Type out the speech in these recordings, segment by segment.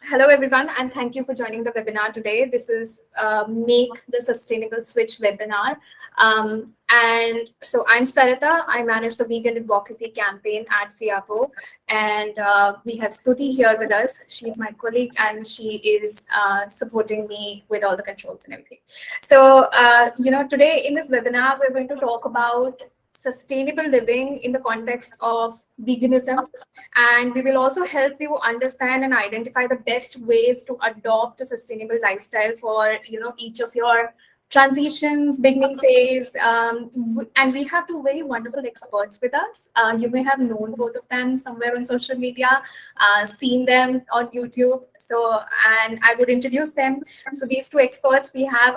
Hello, everyone, and thank you for joining the webinar today. This is Make the Sustainable Switch webinar. And so I'm Sarita. I manage the vegan advocacy campaign at FIAPO. And we have Stuti here with us. She's my colleague, and she is supporting me with all the controls and everything. So, today in this webinar, we're going to talk about sustainable living in the context of veganism, and we will also help you understand and identify the best ways to adopt a sustainable lifestyle for each of your transitions, beginning phase. And we have two very wonderful experts with us. You may have known both of them somewhere on social media, seen them on YouTube. So, and I would introduce them. So these two experts we have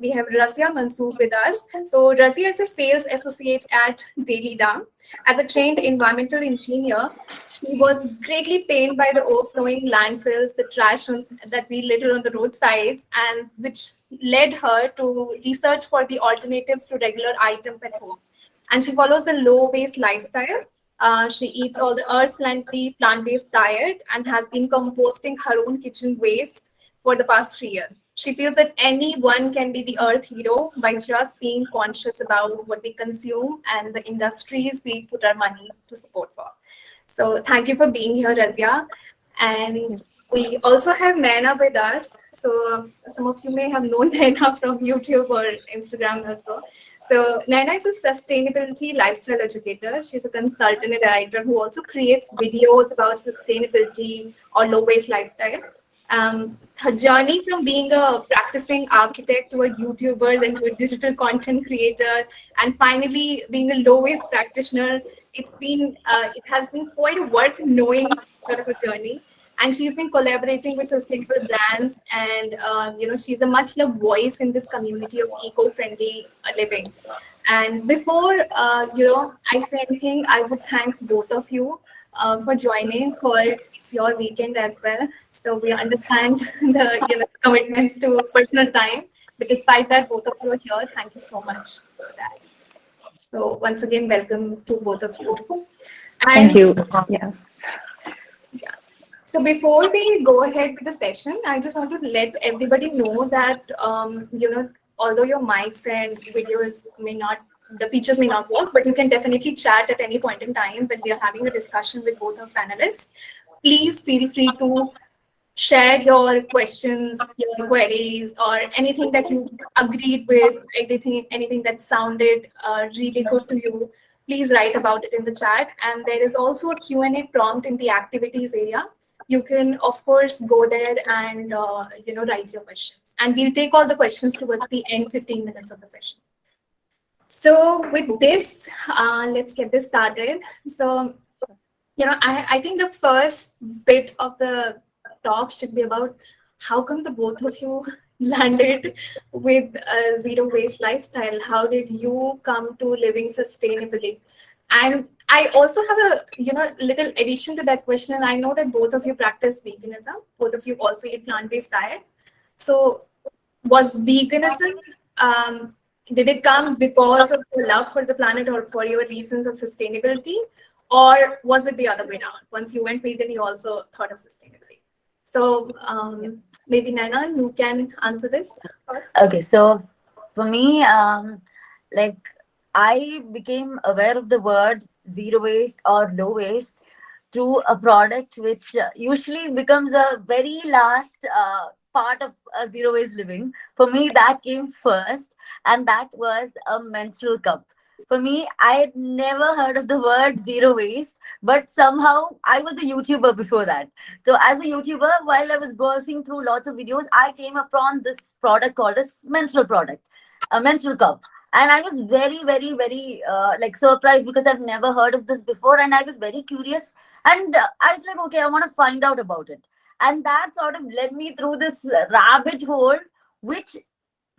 Rasia Mansoor with us. So Rasia is a sales associate at Daily Dam. As a trained environmental engineer, she was greatly pained by the overflowing landfills, the that we litter on the roadsides, and which led her to research for the alternatives to regular items at home. And she follows a low-waste lifestyle. She eats all the earth-friendly, plant-based diet and has been composting her own kitchen waste for the past 3 years. She feels that anyone can be the earth hero by just being conscious about what we consume and the industries we put our money to support for. So thank you for being here, Razia. And we also have Nayana with us. So some of you may have known Nayana from YouTube or Instagram also. So Nayana is a sustainability lifestyle educator. She's a consultant and writer who also creates videos about sustainability or low waste lifestyle. Her journey from being a practicing architect to a YouTuber, then to a digital content creator, and finally being a low waste practitioner, it has been quite a worth knowing sort of a journey. And she's been collaborating with sustainable brands, and she's a much loved voice in this community of eco-friendly living. And before I say anything, I would thank both of you for joining. For it's your weekend as well, so we understand the commitments to personal time. But despite that, both of you are here. Thank you so much for that. So once again, welcome to both of you. Thank And you. Yeah. yeah. So before we go ahead with the session, I just want to let everybody know that although your mics and videos the features may not work, but you can definitely chat at any point in time when we are having a discussion with both our panelists. Please feel free to share your questions, your queries, or anything that you agreed with, anything that sounded really good to you. Please write about it in the chat. And there is also a Q&A prompt in the activities area. You can, of course, go there and write your questions. And we'll take all the questions towards the end 15 minutes of the session. So with this, let's get this started. So, I think the first bit of the talk should be about how come the both of you landed with a zero waste lifestyle. How did you come to living sustainably? And I also have a little addition to that question. I know that both of you practice veganism. Both of you also eat plant-based diet. So was veganism, did it come because of your love for the planet or for your reasons of sustainability? Or was it the other way around? Once you went vegan, you also thought of sustainability. So maybe Nayana, you can answer this first. Okay, so for me, like I became aware of the word zero waste or low waste through a product which usually becomes a very last part of a zero waste living. For me, that came first, and that was a menstrual cup. For me, I had never heard of the word zero waste, but somehow I was a YouTuber before that. So, as a YouTuber, while I was browsing through lots of videos, I came upon this product called a menstrual product, a menstrual cup. And I was very, very, very like surprised because I've never heard of this before, and I was very curious. And I was like, okay, I want to find out about it. And that sort of led me through this rabbit hole, which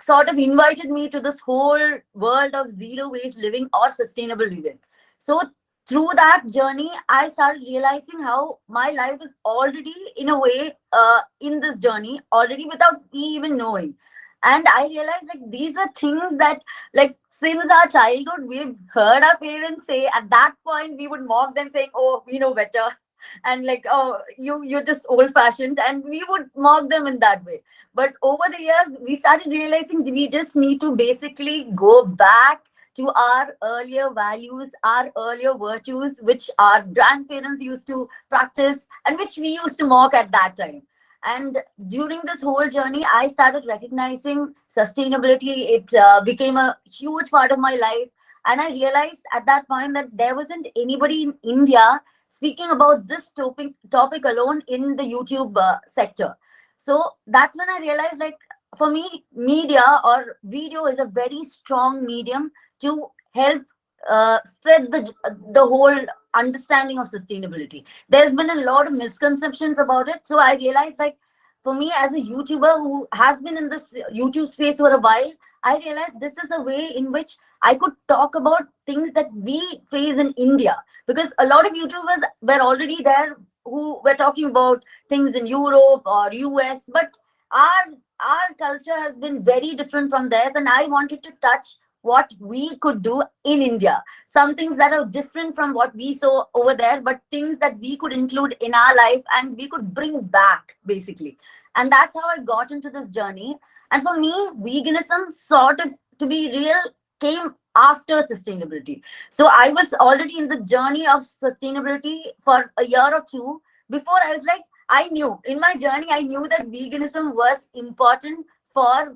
sort of invited me to this whole world of zero waste living or sustainable living. So through that journey, I started realizing how my life is already in a way in this journey already without me even knowing. And I realized like these are things that like since our childhood we've heard our parents say. At that point we would mock them saying, oh, we know better. and like, oh, you're just old fashioned, and we would mock them in that way. But over the years we started realizing we just need to basically go back to our earlier values, our earlier virtues, which our grandparents used to practice and which we used to mock at that time. And during this whole journey, I started recognizing sustainability. It became a huge part of my life. And I realized at that point that there wasn't anybody in India speaking about this topic alone in the YouTube sector. So that's when I realized, like, for me, media or video is a very strong medium to help spread the whole understanding of sustainability. There's been a lot of misconceptions about it. So I realized, like, for me as a YouTuber who has been in this YouTube space for a while, I realized this is a way in which I could talk about things that we face in India, because a lot of YouTubers were already there who were talking about things in Europe or US, but our culture has been very different from theirs, and I wanted to touch what we could do in India. Some things that are different from what we saw over there, but things that we could include in our life and we could bring back, basically. And that's how I got into this journey. And for me, veganism, sort of, to be real, came after sustainability. So I was already in the journey of sustainability for a year or two. Before, I was like, I knew in my journey, I knew that veganism was important for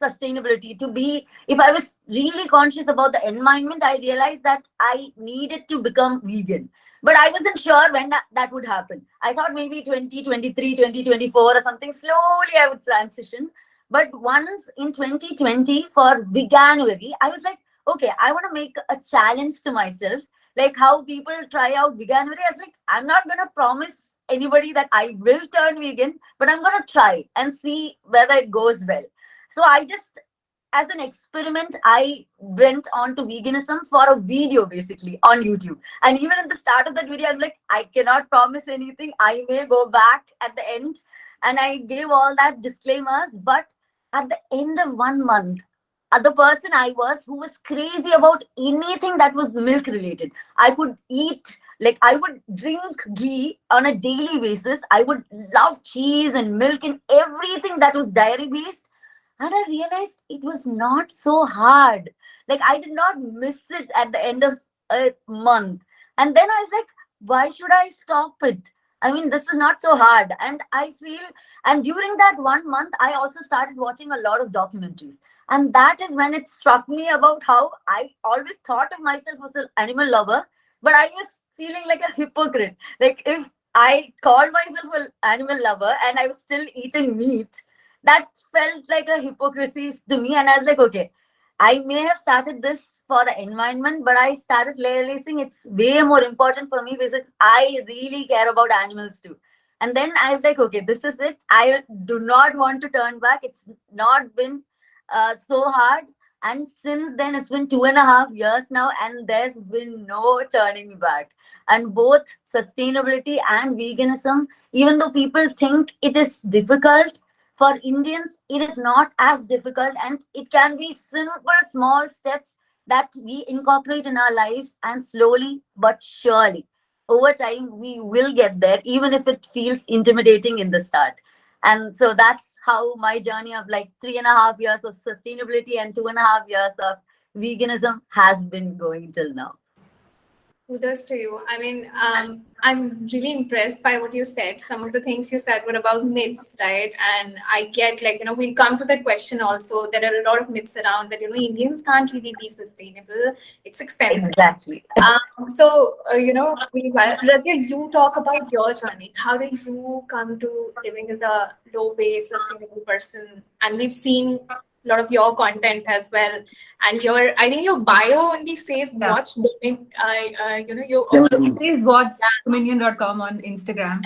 sustainability. To be, if I was really conscious about the environment, I realized that I needed to become vegan. But I wasn't sure when that would happen. I thought maybe 2023, 2024 or something. Slowly I would transition. But once in 2020 for Veganuary, I was like, okay, I want to make a challenge to myself. Like how people try out Veganuary. I was like, I'm not going to promise anybody that I will turn vegan, but I'm going to try and see whether it goes well. So I just, as an experiment, I went on to veganism for a video, basically on YouTube. And even at the start of that video, I'm like, I cannot promise anything. I may go back at the end. And I gave all that disclaimers. But at the end of 1 month, the person I was who was crazy about anything that was milk related. I could eat, like, I would drink ghee on a daily basis. I would love cheese and milk and everything that was dairy based. And I realized it was not so hard. Like, I did not miss it at the end of a month. And then I was like, why should I stop it? I mean, this is not so hard. And I feel, and during that 1 month, I also started watching a lot of documentaries. And that is when it struck me about how I always thought of myself as an animal lover, but I was feeling like a hypocrite. Like, if I called myself an animal lover and I was still eating meat, that felt like a hypocrisy to me. And I was like, okay, I may have started this for the environment, but I started realizing it's way more important for me because I really care about animals too. And then I was like, okay, this is it. I do not want to turn back. It's not been so hard. And since then, it's been 2.5 years now, and there's been no turning back. And both sustainability and veganism, even though people think it is difficult, for Indians, it is not as difficult, and it can be simple, small steps that we incorporate in our lives, and slowly but surely, over time, we will get there, even if it feels intimidating in the start. And so that's how my journey of like 3.5 years of sustainability and 2.5 years of veganism has been going till now. Kudos to you. I mean, I'm really impressed by what you said. Some of the things you said were about myths, right? And I get, like, we'll come to that question also. There are a lot of myths around that, Indians can't really be sustainable. It's expensive. Exactly. So, Rasia, you talk about your journey. How did you come to living as a low-base, sustainable person? And we've seen a lot of your content as well. And I think your bio only says watch Dominion. It says watchdominion.com on Instagram.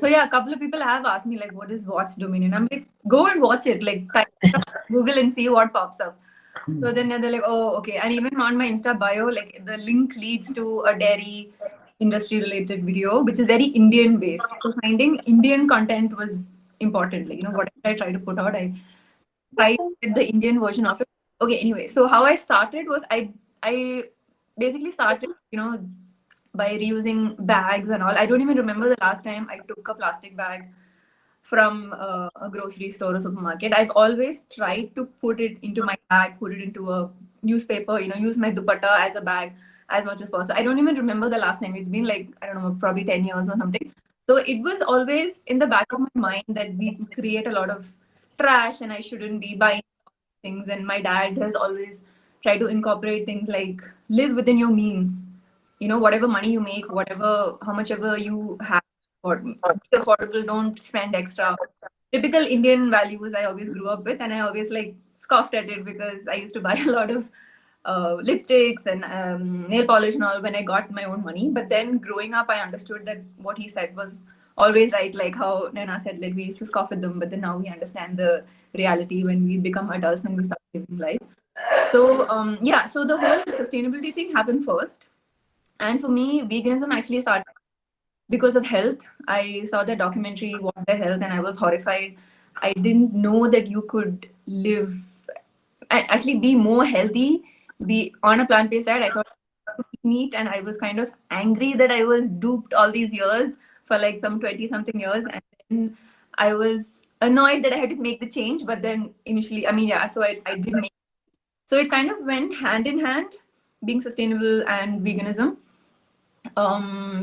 So yeah, a couple of people have asked me like, what is Watch Dominion? I'm like, go and watch it. Like, type it up, Google and see what pops up. So then they're like, oh, okay. And even on my Insta bio, like the link leads to a dairy industry related video, which is very Indian based. So finding Indian content was important. Like, whatever I try to put out, I try to get the Indian version of it. Okay, anyway, so how I started was I basically started, by reusing bags and all. I don't even remember the last time I took a plastic bag from a grocery store or supermarket. I've always tried to put it into my bag, put it into a newspaper, use my dupatta as a bag as much as possible. I don't even remember the last time. It's been like, I don't know, probably 10 years or something. So it was always in the back of my mind that we create a lot of trash and I shouldn't be buying things. And my dad has always tried to incorporate things like live within your means. Whatever money you make, how much ever you have, or be affordable, don't spend extra. Typical Indian values I always grew up with, and I always like scoffed at it because I used to buy a lot of lipsticks and nail polish and all when I got my own money. But then growing up, I understood that what he said was always right, like how Nayana said, like we used to scoff at them, but then now we understand the reality when we become adults and we start living life. So so the whole sustainability thing happened first. And for me, veganism actually started because of health. I saw the documentary, What the Health, and I was horrified. I didn't know that you could live and actually be more healthy, be on a plant-based diet. I thought I could eat meat, and I was kind of angry that I was duped all these years for like some 20-something years. And then I was annoyed that I had to make the change. But then initially, so I did make. So it kind of went hand in hand, being sustainable and veganism.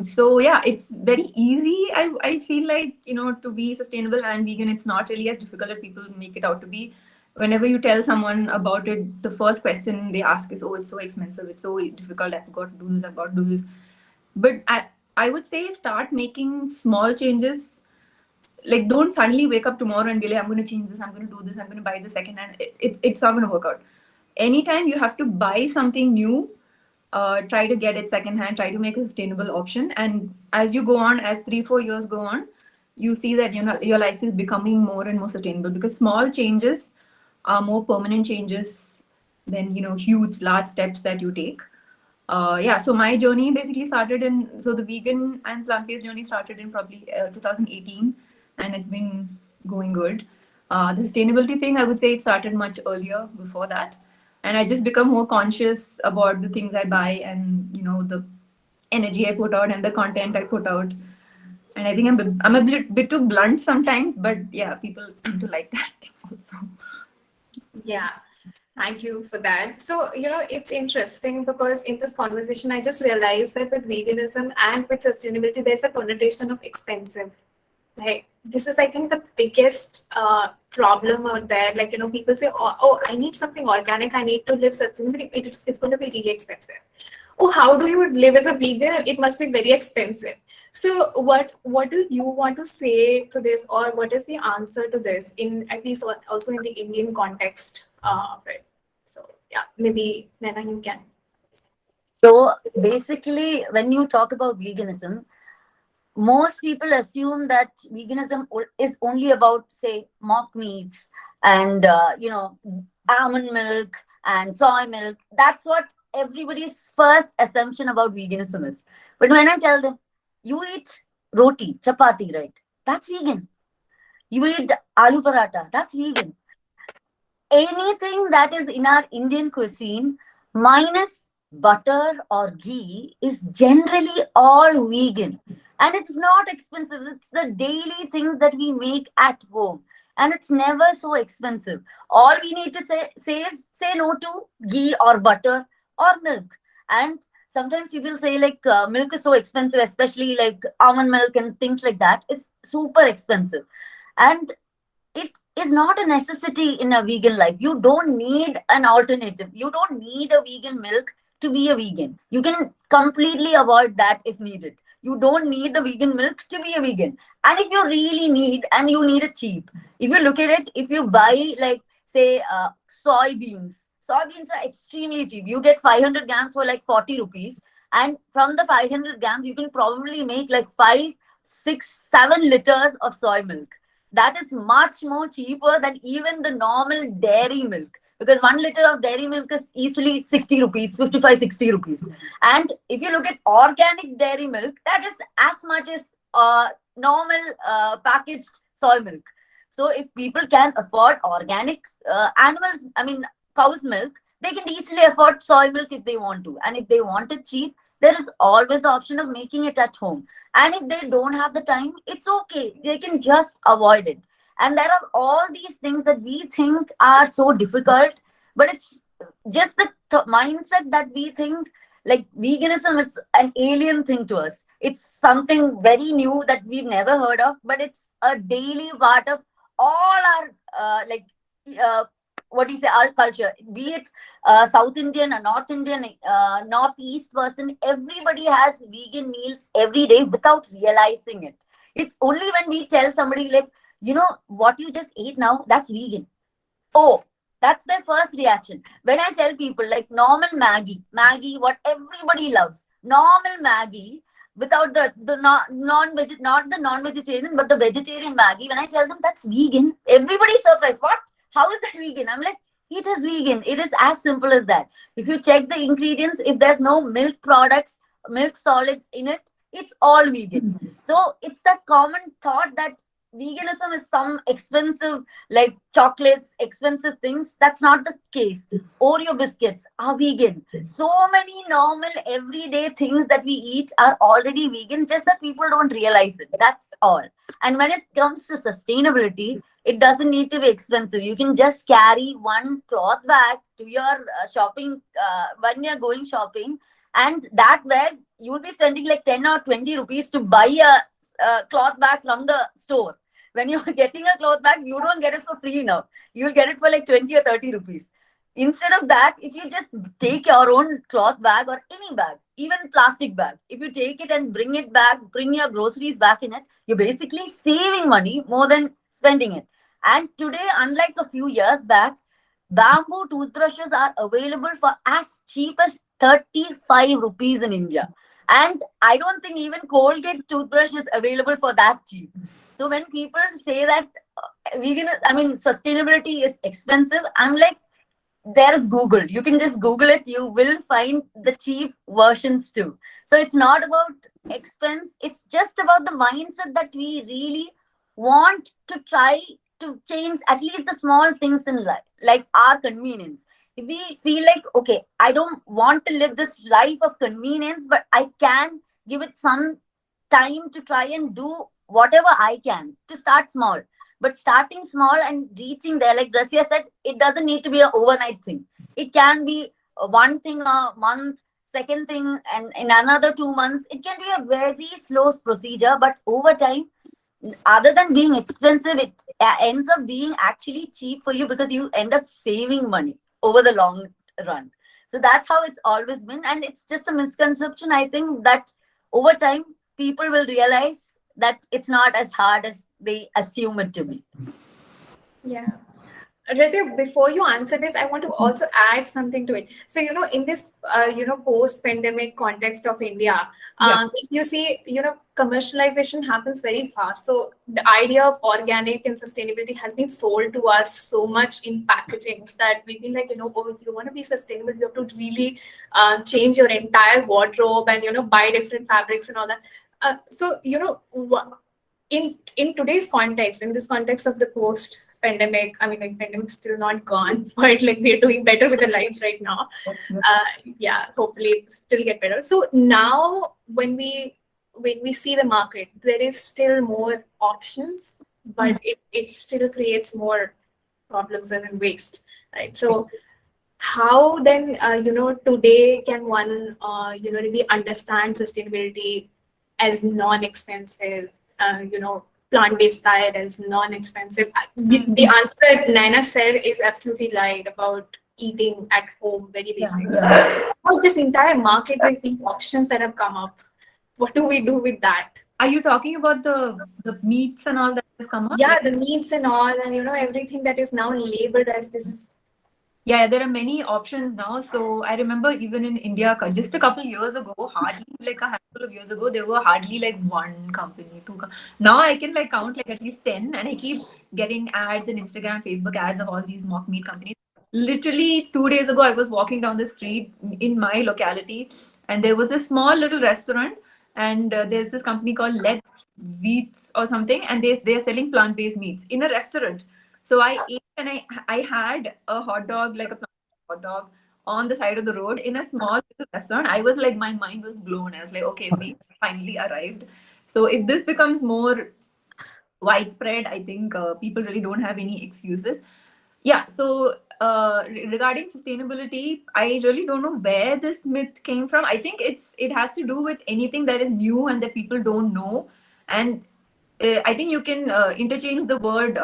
So yeah, it's very easy. I feel like, to be sustainable and vegan, it's not really as difficult as people make it out to be. Whenever you tell someone about it, the first question they ask is, oh, it's so expensive, it's so difficult, I've got to do this, I've got to do this. But I would say start making small changes. Like, don't suddenly wake up tomorrow and be like, I'm going to change this, I'm going to do this, I'm going to buy the second hand. It's not going to work out. Anytime you have to buy something new, try to get it secondhand, try to make a sustainable option. And as you go on, as 3-4 years go on, you see that your life is becoming more and more sustainable, because small changes are more permanent changes than huge large steps that you take. So my journey basically started the vegan and plant-based journey started in probably 2018, and it's been going good. The sustainability thing, I would say it started much earlier before that. And I just become more conscious about the things I buy and, the energy I put out and the content I put out. And I think I'm a bit too blunt sometimes, but yeah, people seem to like that also. Yeah. Thank you for that. So, it's interesting because in this conversation, I just realized that with veganism and with sustainability, there's a connotation of expensive. Like, this is, I think, the biggest problem out there. Like, people say, oh, I need something organic, I need to live sustainably. It's going to be really expensive. Oh, how do you live as a vegan? It must be very expensive. So what do you want to say to this, or what is the answer to this, in at least also in the Indian context of it? So yeah, maybe Nayana, you can. So basically, when you talk about veganism, most people assume that veganism is only about, say, mock meats and almond milk and soy milk. That's what everybody's first assumption about veganism is. But when I tell them, you eat roti, chapati, right? That's vegan. You eat aloo paratha, that's vegan. Anything that is in our Indian cuisine minus butter or ghee is generally all vegan. And it's not expensive. It's the daily things that we make at home. And it's never so expensive. All we need to say is say no to ghee or butter or milk. And sometimes people say like milk is so expensive, especially like almond milk and things like that is super expensive. And it is not a necessity in a vegan life. You don't need an alternative. You don't need a vegan milk to be a vegan. You can completely avoid that if needed. You don't need the vegan milk to be a vegan. And if you really need, and you need it cheap, if you look at it, if you buy like, say, soybeans are extremely cheap. You get 500 grams for like 40 rupees. And from the 500 grams, you can probably make like 5, 6, 7 liters of soy milk. That is much more cheaper than even the normal dairy milk, because 1 liter of dairy milk is easily 60 rupees, 55, 60 rupees. And if you look at organic dairy milk, that is as much as normal packaged soy milk. So if people can afford organic cow's milk, they can easily afford soy milk if they want to. And if they want it cheap, there is always the option of making it at home. And if they don't have the time, it's okay. They can just avoid it. And there are all these things that we think are so difficult, but it's just the mindset that we think like veganism is an alien thing to us. It's something very new that we've never heard of, but it's a daily part of all our uh, what do you say, our culture, be it South Indian, a North Indian, Northeast person. Everybody has vegan meals every day without realizing it. It's only when we tell somebody like, you know, what you just ate now, that's vegan. Oh, that's their first reaction. When I tell people like normal Maggie, what everybody loves, normal Maggie, without the not the non-vegetarian, but the vegetarian Maggie. When I tell them that's vegan, everybody's surprised. What? How is that vegan? I'm like, it is vegan. It is as simple as that. If you check the ingredients, if there's no milk products, milk solids in it, it's all vegan. So it's that common thought that veganism is some expensive like chocolates, expensive things. That's not the case. Oreo biscuits are vegan. So many normal everyday things that we eat are already vegan, just that people don't realize it. That's all. And when it comes to sustainability, it doesn't need to be expensive. You can just carry one cloth bag to your shopping when you're going shopping, and that where you will be spending like 10 or 20 rupees to buy a cloth bag from the store. When you're getting a cloth bag, you don't get it for free now. You'll get it for like 20 or 30 rupees. Instead of that, if you just take your own cloth bag or any bag, even plastic bag, if you take it and bring it back, bring your groceries back in it, you're basically saving money more than spending it. And today, unlike a few years back, bamboo toothbrushes are available for as cheap as 35 rupees in India. And I don't think even Colgate toothbrush is available for that cheap. So when people say that sustainability is expensive, I'm like, there's Google. You can just Google it. You will find the cheap versions too. So it's not about expense. It's just about the mindset that we really want to try to change at least the small things in life, like our convenience. If we feel like, okay, I don't want to live this life of convenience, but I can give it some time to try and do whatever I can to start small. But starting small and reaching there, like Rasia said, it doesn't need to be an overnight thing. It can be one thing a month, second thing, and in another 2 months. It can be a very slow procedure, but over time, other than being expensive, it ends up being actually cheap for you because you end up saving money over the long run. So that's how it's always been. And it's just a misconception, I think, that over time, people will realize that it's not as hard as they assume it to be. Yeah. Rasia, before you answer this, I want to also add something to it. So, in this, post-pandemic context of India, if you see, commercialization happens very fast. So the idea of organic and sustainability has been sold to us so much in packagings that we feel like, oh, you want to be sustainable, you have to really change your entire wardrobe and, buy different fabrics and all that. So, in today's context, in this context of the post pandemic, I mean, like, pandemic's still not gone, but like we're doing better with our lives right now. Hopefully still get better. So now when we see the market, there is still more options, but it still creates more problems and waste, right? So how then today can one really understand sustainability as non-expensive, plant-based diet as non-expensive? The answer that Nayana said is absolutely right about eating at home, very basic. About this entire market with the options that have come up, what do we do with that? Are you talking about the meats and all that has come up? Yeah, the meats and all, and everything that is now labeled as this is. Yeah, there are many options now. So I remember even in India, just a couple of years ago, hardly like a handful of years ago, there were hardly like one company, two. Now I can like count like at least 10, and I keep getting ads in Instagram, Facebook ads of all these mock meat companies. Literally 2 days ago, I was walking down the street in my locality, and there was a small little restaurant, and there's this company called Let's Wheats or something, and they're selling plant-based meats in a restaurant. So I ate and I had a hot dog, like a hot dog on the side of the road in a small little restaurant, I was like, my mind was blown. I was like, okay, we finally arrived. So if this becomes more widespread, I think people really don't have any excuses. Yeah. So regarding sustainability, I really don't know where this myth came from. I think it has to do with anything that is new and that people don't know. And I think you can interchange the word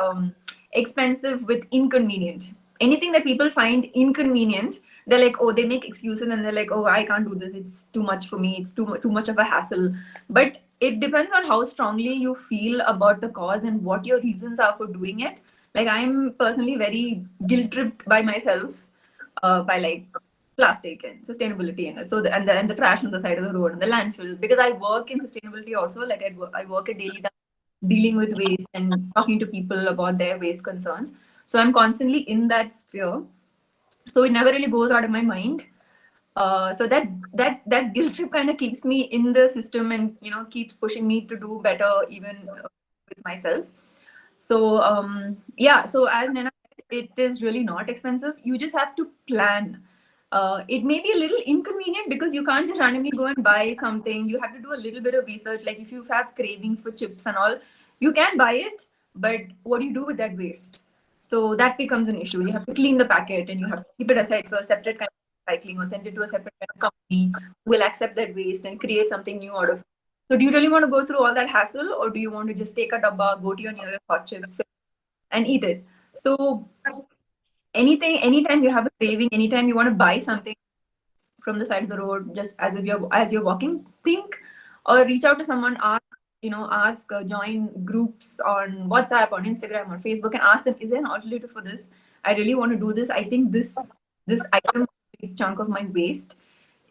expensive with inconvenient. Anything that people find inconvenient, they're like, oh, they make excuses and they're like, oh, I can't do this. It's too much for me. It's too much of a hassle. But it depends on how strongly you feel about the cause and what your reasons are for doing it. Like, I'm personally very guilt tripped by myself by like plastic and sustainability and and the trash on the side of the road and the landfill, because I work in sustainability also. Like I work at daily dealing with waste and talking to people about their waste concerns. So I'm constantly in that sphere. So it never really goes out of my mind. So that guilt trip kind of keeps me in the system and keeps pushing me to do better even with myself. So yeah, so as Nana said, it is really not expensive. You just have to plan. It may be a little inconvenient because you can't just randomly go and buy something. You have to do a little bit of research. Like if you have cravings for chips and all, you can buy it, but what do you do with that waste? So that becomes an issue. You have to clean the packet and you have to keep it aside for a separate kind of recycling, or send it to a separate kind of company who will accept that waste and create something new out of it. So do you really want to go through all that hassle, or do you want to just take a dabba, go to your nearest hot chips and eat it? So anytime you have a craving, anytime you want to buy something from the side of the road, just as you're walking, think or reach out to someone, ask join groups on WhatsApp, on Instagram, on Facebook, and ask them, is there an alternative for this? I really want to do this. I think this item is a big chunk of my waste.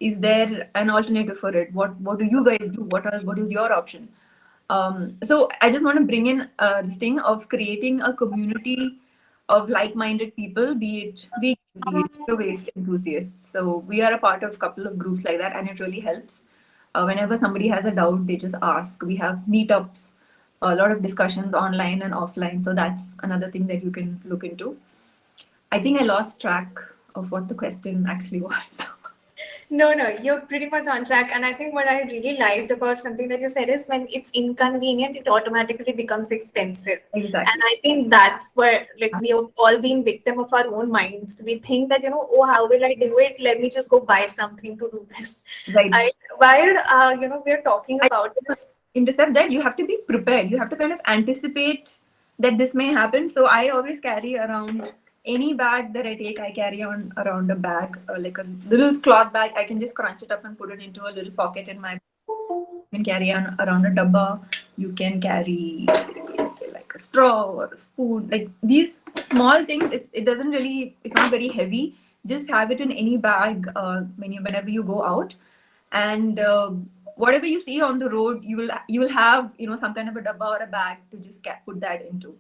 Is there an alternative for it? What do you guys do? What is your option? So I just want to bring in this thing of creating a community of like-minded people, be it zero waste enthusiasts. So we are a part of a couple of groups like that, and it really helps. Whenever somebody has a doubt, they just ask. We have meetups, a lot of discussions online and offline. So that's another thing that you can look into. I think I lost track of what the question actually was. No, you're pretty much on track. And I think what I really liked about something that you said is when it's inconvenient, it automatically becomes expensive. Exactly. And I think that's where we have all been victim of our own minds. We think that, oh, how will I do it? Let me just go buy something to do this. Right. While, we're talking about this. Intercept that, you have to be prepared. You have to kind of anticipate that this may happen. So I always carry around any bag that I take. I carry on around a bag, like a little cloth bag. I can just crunch it up and put it into a little pocket in my bag. You can carry on around a dabba. You can carry like a straw or a spoon. Like these small things, it's not very heavy. Just have it in any bag whenever you go out. And whatever you see on the road, you will have some kind of a dabba or a bag to just put that into.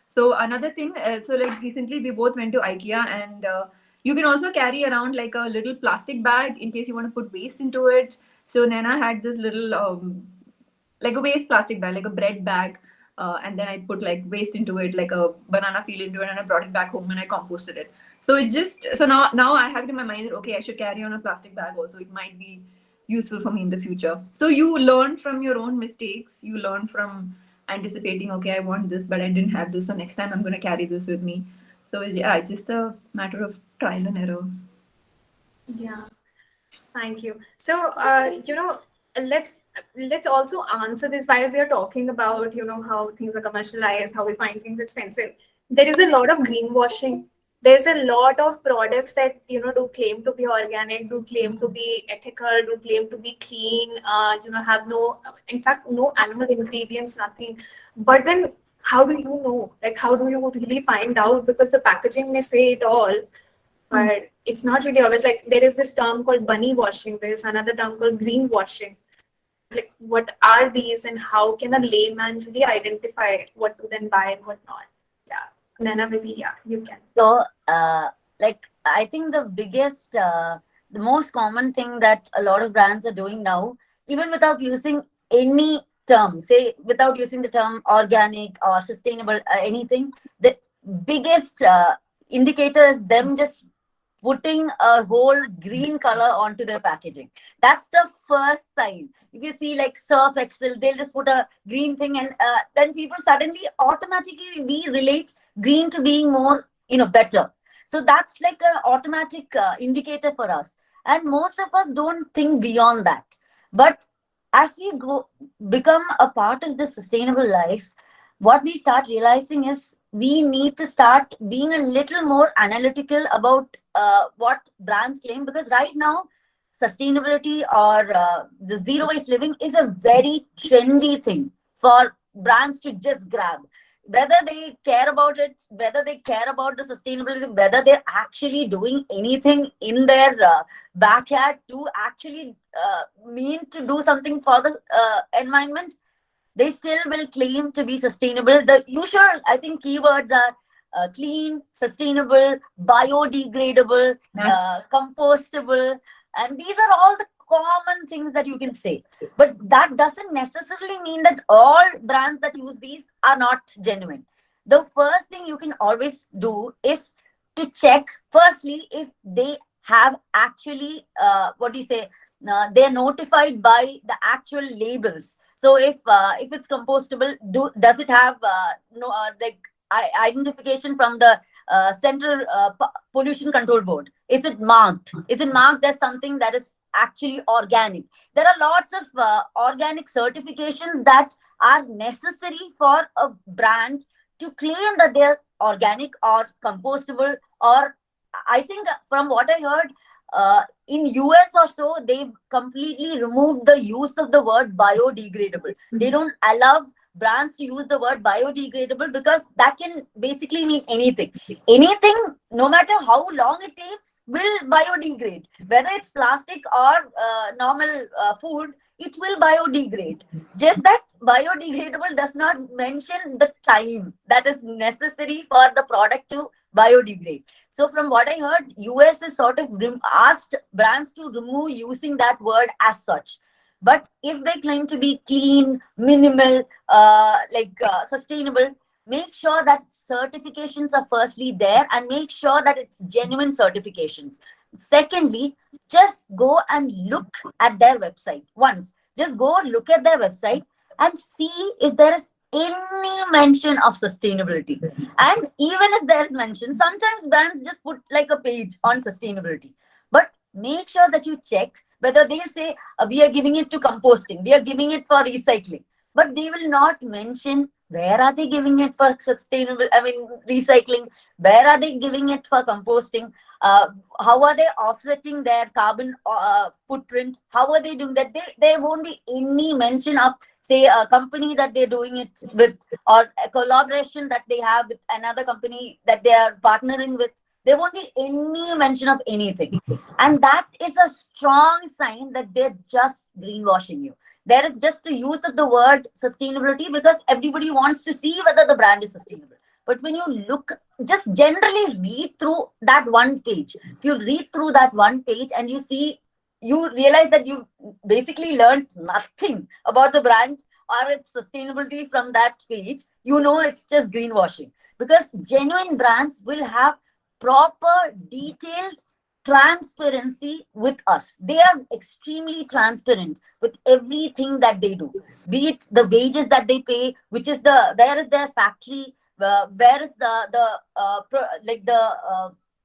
So another thing, so like recently we both went to IKEA, and you can also carry around like a little plastic bag in case you want to put waste into it. So Nana had this little like a waste plastic bag, like a bread bag, and then I put like waste into it, like a banana peel into it, and I brought it back home and I composted it. So it's just, so now I have it in my mind that okay, I should carry on a plastic bag also. It might be useful for me in the future. So you learn from your own mistakes. You learn from anticipating, okay, I want this, but I didn't have this, so next time I'm going to carry this with me. So yeah, it's just a matter of trial and error. Yeah, thank you. So let's also answer this while we are talking about how things are commercialized, how we find things expensive. There is a lot of greenwashing. There's a lot of products that do claim to be organic, do claim to be ethical, do claim to be clean, have no, in fact, no animal ingredients, nothing. But then how do you know? Like, how do you really find out? Because the packaging may say it all, but it's not really always. Like, there is this term called bunny washing. There is another term called greenwashing. Like, what are these, and how can a layman really identify what to then buy and what not? Yeah. Nana, maybe, yeah, you can. So, like, I think the biggest, the most common thing that a lot of brands are doing now, even without using any term, say without using the term organic or sustainable, anything, the biggest indicator is them just putting a whole green color onto their packaging. That's the first sign. If you see like Surf Excel, they'll just put a green thing, and then people suddenly automatically we relate green to being more, better. So that's like an automatic indicator for us. And most of us don't think beyond that. But as we go become a part of the sustainable life, what we start realizing is we need to start being a little more analytical about what brands claim, because right now sustainability or the zero waste living is a very trendy thing for brands to just grab, whether they care about it, whether they care about the sustainability, whether they're actually doing anything in their backyard to actually mean to do something for the environment. They still will claim to be sustainable. The usual, I think, keywords are clean, sustainable, biodegradable, compostable, and these are all the common things that you can say. But that doesn't necessarily mean that all brands that use these are not genuine. The first thing you can always do is to check, firstly, if they have actually, what do you say, they're notified by the actual labels. So if it's compostable, does it have no like identification from the Central Pollution Control Board? Is it marked? Is it marked as something that is actually organic? There are lots of organic certifications that are necessary for a brand to claim that they're organic or compostable. Or I think from what I heard, in US or so, they've completely removed the use of the word biodegradable. They don't allow brands to use the word biodegradable because that can basically mean anything. Anything, no matter how long it takes, will biodegrade. Whether it's plastic or normal food, it will biodegrade. Just that biodegradable does not mention the time that is necessary for the product to biodegrade. So from what I heard, US is sort of asked brands to remove using that word as such. But if they claim to be clean, minimal, sustainable, make sure that certifications are firstly there, and make sure that it's genuine certifications. Secondly, just go and look at their website once. Just go look at their website and see if there is any mention of sustainability. And even if there is mention, sometimes brands just put like a page on sustainability. But make sure that you check whether they say we are giving it to composting, we are giving it for recycling, but they will not mention where are they giving it for recycling, where are they giving it for composting, how are they offsetting their carbon footprint, how are they doing that. There won't be any mention of, say, a company that they're doing it with, or a collaboration that they have with another company that they are partnering with. There won't be any mention of anything. And that is a strong sign that they're just greenwashing you. There is just a use of the word sustainability because everybody wants to see whether the brand is sustainable. But when you look, just generally read through that one page. If you read through that one page and you see, you realize that you basically learned nothing about the brand or its sustainability from that page, you know it's just greenwashing. Because genuine brands will have proper, detailed transparency with us. They are extremely transparent with everything that they do, be it the wages that they pay, which is where is their factory, where is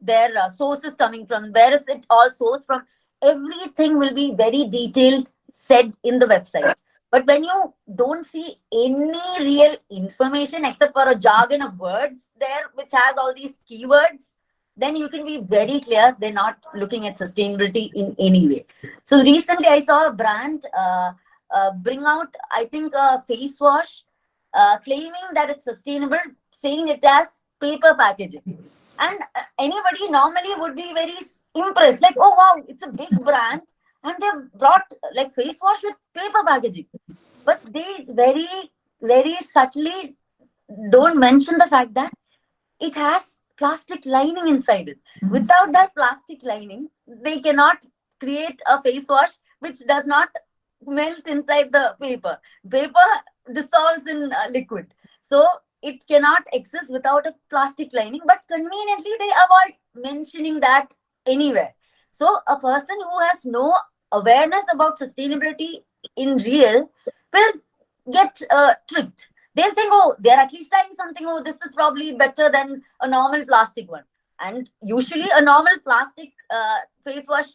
their sources coming from, where is it all sourced from. Everything will be very detailed, said in the website. But when you don't see any real information except for a jargon of words there, which has all these keywords, then you can be very clear they're not looking at sustainability in any way. So recently I saw a brand bring out, I think, a face wash claiming that it's sustainable, saying it as paper packaging. And anybody normally would be very impressed, like, oh wow, it's a big brand and they've brought like face wash with paper packaging. But they very, very subtly don't mention the fact that it has plastic lining inside it. Without that plastic lining, they cannot create a face wash which does not melt inside the paper. Paper dissolves in liquid. So it cannot exist without a plastic lining. But conveniently, they avoid mentioning that anywhere. So a person who has no awareness about sustainability in real will get tricked. They'll think, oh, they're at least trying something. Oh, this is probably better than a normal plastic one. And usually, a normal plastic face wash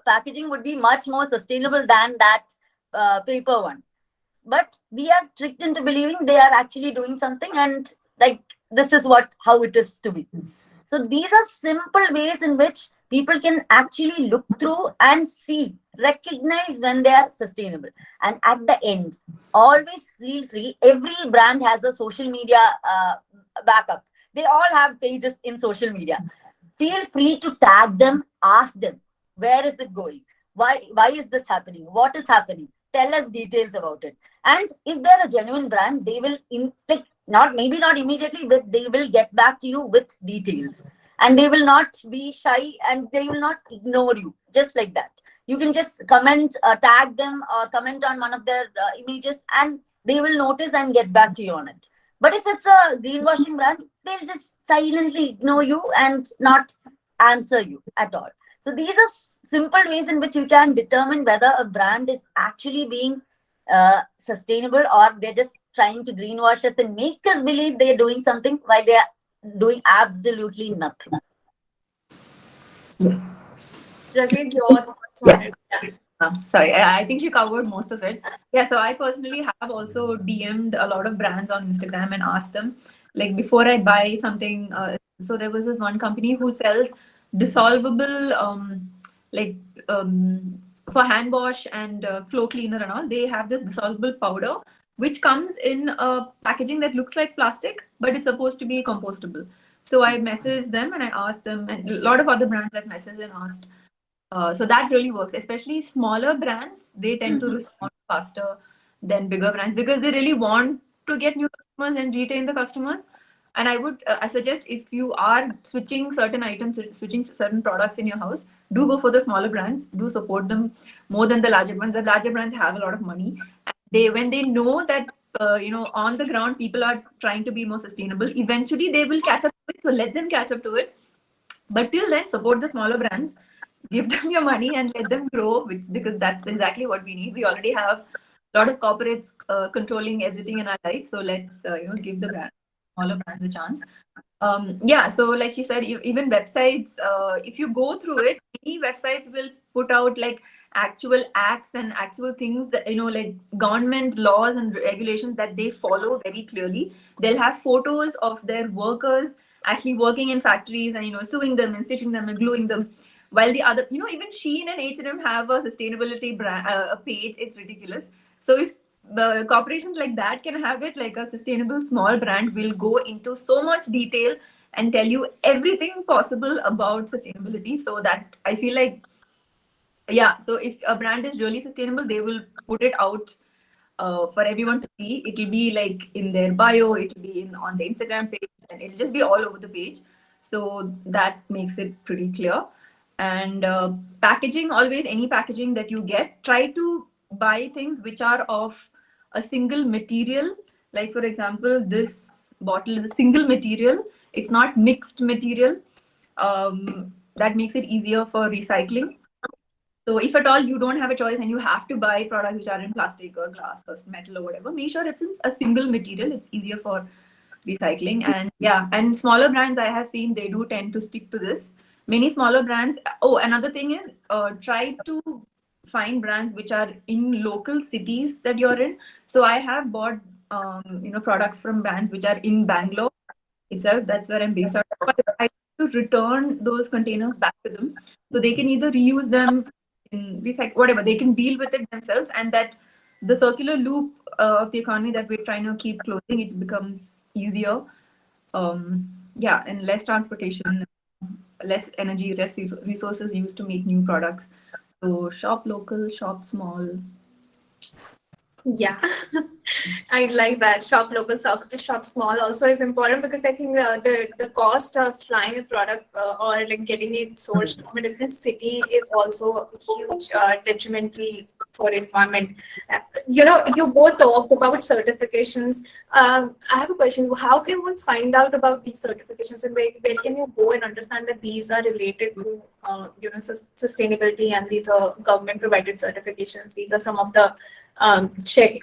packaging would be much more sustainable than that paper one. But we are tricked into believing they are actually doing something, and like this is what how it is to be. So these are simple ways in which people can actually look through and see, recognize when they are sustainable. And at the end, always feel free. Every brand has a social media backup. They all have pages in social media. Feel free to tag them, ask them, where is it going? Why is this happening? What is happening? Tell us details about it. And if they're a genuine brand, they will like not maybe not immediately, but they will get back to you with details. And they will not be shy, and they will not ignore you just like that. You can just comment, tag them, or comment on one of their images, and they will notice and get back to you on it. But if it's a greenwashing brand, they'll just silently ignore you and not answer you at all. So these are simple ways in which you can determine whether a brand is actually being sustainable, or they're just trying to greenwash us and make us believe they're doing something while they're doing absolutely nothing. Rasia, your thoughts on Yeah. it? Yeah. Sorry, I think you covered most of it. Yeah, so I personally have also DM'd a lot of brands on Instagram and asked them, like, before I buy something. So there was this one company who sells dissolvable, like, for hand wash and floor cleaner and all. They have this dissolvable powder which comes in a packaging that looks like plastic, but it's supposed to be compostable. So I messaged them and I asked them, and a lot of other brands I've messaged and asked. So that really works, especially smaller brands. They tend to respond faster than bigger brands because they really want to get new customers and retain the customers. And I suggest, if you are switching certain items, switching certain products in your house, do go for the smaller brands. Do support them more than the larger brands. The larger brands have a lot of money, and when they know that on the ground people are trying to be more sustainable, eventually they will catch up to it. So let them catch up to it. But till then, support the smaller brands, give them your money and let them grow, because that's exactly what we need. We already have a lot of corporates controlling everything in our life. So let's give the smaller brands a chance. Yeah, so like she said, even websites, if you go through it, many websites will put out like actual acts and actual things that, like government laws and regulations that they follow very clearly. They'll have photos of their workers actually working in factories and sewing them and stitching them and gluing them, while the other, even Shein and H&M have a sustainability brand a page. It's ridiculous. So if the corporations like that can have it, like a sustainable small brand will go into so much detail and tell you everything possible about sustainability, so that I feel like, yeah, so if a brand is really sustainable, they will put it out for everyone to see. It will be like in their bio, it will be on the Instagram page, and it'll just be all over the page. So that makes it pretty clear. And packaging, always, any packaging that you get, try to buy things which are of a single material. Like, for example, this bottle is a single material. It's not mixed material. That makes it easier for recycling. So if at all you don't have a choice and you have to buy products which are in plastic or glass or metal or whatever, make sure it's in a single material. It's easier for recycling. And yeah, and smaller brands I have seen, they do tend to stick to this. Many smaller brands. Oh, another thing is, try to find brands which are in local cities that you're in. So I have bought products from brands which are in Bangalore itself. That's where I'm based out of. But I have to return those containers back to them, so they can either reuse them, in recycle, whatever. They can deal with it themselves, and that the circular loop of the economy that we're trying to keep closing, it becomes easier. Yeah, and less transportation, less energy, less resources used to make new products. So shop local, shop small. Yeah, I like that. Shop local, shop small also is important because I think the cost of flying a product or like getting it sourced from a different city is also huge detrimental for environment. You both talked about certifications. I have a question. How can one find out about these certifications, and where can you go and understand that these are related to sustainability, and these are government provided certifications? These are some of the check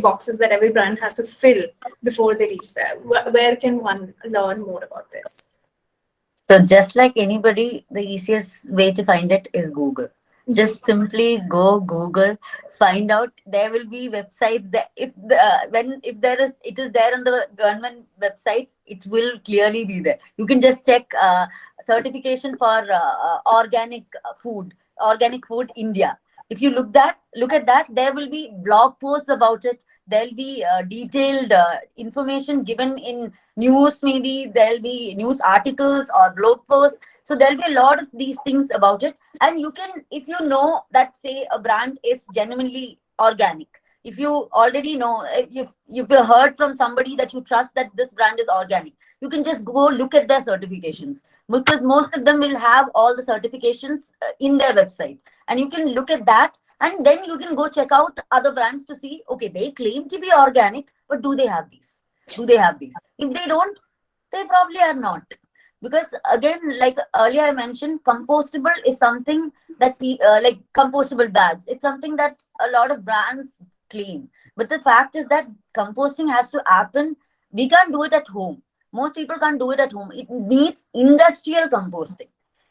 boxes that every brand has to fill before they reach there. Where can one learn more about this? So just like anybody, the easiest way to find it is Google. Just simply go Google, find out. There will be websites that if there is it is there on the government websites, it will clearly be there. You can just check certification for organic food India. If you look at that, there will be blog posts about it. There'll be detailed information given in news. Maybe there'll be news articles or blog posts. So there'll be a lot of these things about it. And you can, if you know that, say, a brand is genuinely organic, if you already know, if you've heard from somebody that you trust that this brand is organic, you can just go look at their certifications, because most of them will have all the certifications in their website, and you can look at that. And then you can go check out other brands to see, okay, they claim to be organic, but do they have these? Do they have these? If they don't, they probably are not. Because again, like earlier I mentioned, compostable is something that like compostable bags. It's something that a lot of brands claim. But the fact is that composting has to happen. We can't do it at home. Most people can't do it at home. It needs industrial composting.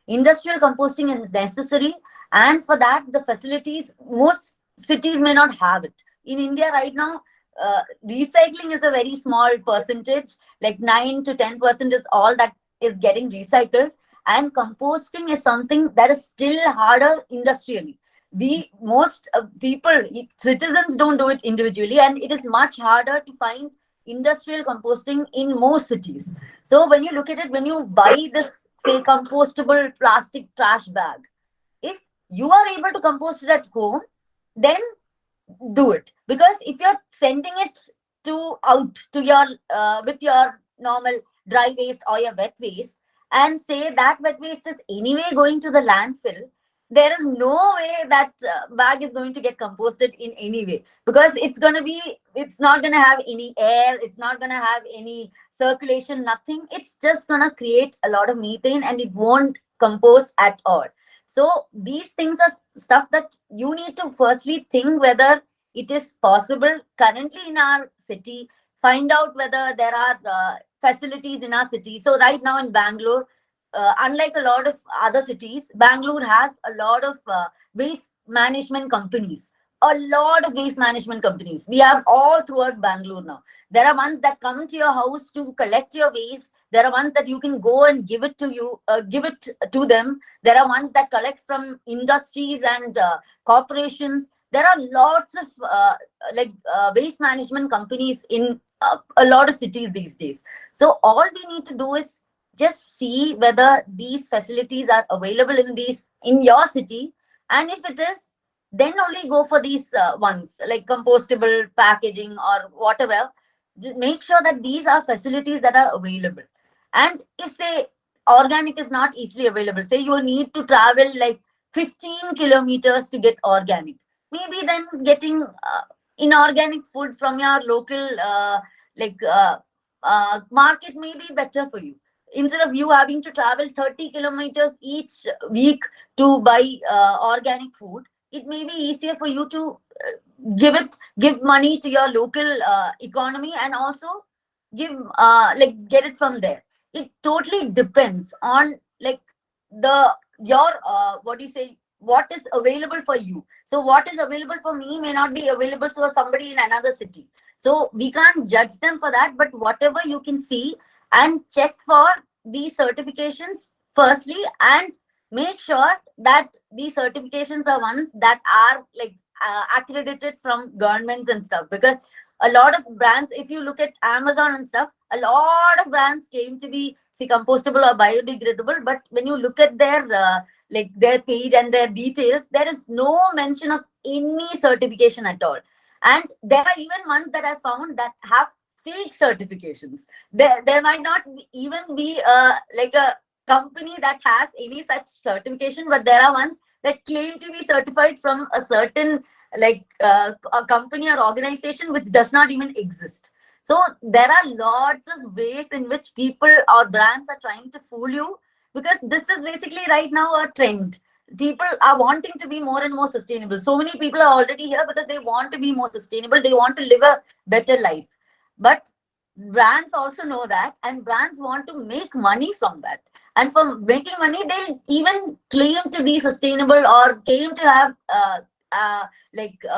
Industrial composting is necessary, and for that, the facilities, most cities may not have it. In India right now, recycling is a very small percentage, like 9 to 10% is all that is getting recycled. And composting is something that is still harder industrially. Most people, citizens don't do it individually, and it is much harder to find industrial composting in most cities. So when you look at it, when you buy this, say, compostable plastic trash bag, if you are able to compost it at home, then do it. Because if you're sending it to out to your with your normal dry waste or your wet waste, and say that wet waste is anyway going to the landfill, there is no way that bag is going to get composted in any way, because it's not going to have any air, it's not going to have any circulation, nothing. It's just going to create a lot of methane, and it won't compose at all. So these things are stuff that you need to firstly think whether it is possible currently in our city. Find out whether there are facilities in our city. So right now in Bangalore, unlike a lot of other cities, Bangalore has a lot of waste management companies. A lot of waste management companies. We have all throughout Bangalore now. There are ones that come to your house to collect your waste. There are ones that you can go and give it to them. There are ones that collect from industries and corporations. There are lots of waste management companies in a lot of cities these days. So all we need to do is just see whether these facilities are available in your city, and if it is, then only go for these ones like compostable packaging or whatever. Make sure that these are facilities that are available. And if, say, organic is not easily available, say you need to travel like 15 kilometers to get organic, maybe then getting inorganic food from your local like market may be better for you, instead of you having to travel 30 kilometers each week to buy organic food. It may be easier for you to give money to your local economy, and also get it from there. It totally depends on like the your what do you say, what is available for you. So what is available for me may not be available for somebody in another city. So we can't judge them for that, but whatever you can see, and check for these certifications firstly, and make sure that these certifications are ones that are like accredited from governments and stuff. Because a lot of brands, if you look at Amazon and stuff, a lot of brands claim to be, see, compostable or biodegradable, but when you look at their their page and their details, there is no mention of any certification at all. And there are even ones that I found that have fake certifications. There might not even be like a company that has any such certification, but there are ones that claim to be certified from a certain like a company or organization which does not even exist. So there are lots of ways in which people or brands are trying to fool you, because this is basically right now a trend. People are wanting to be more and more sustainable. So many people are already here because they want to be more sustainable. They want to live a better life. But brands also know that, and brands want to make money from that. And from making money, they'll even claim to be sustainable or claim to have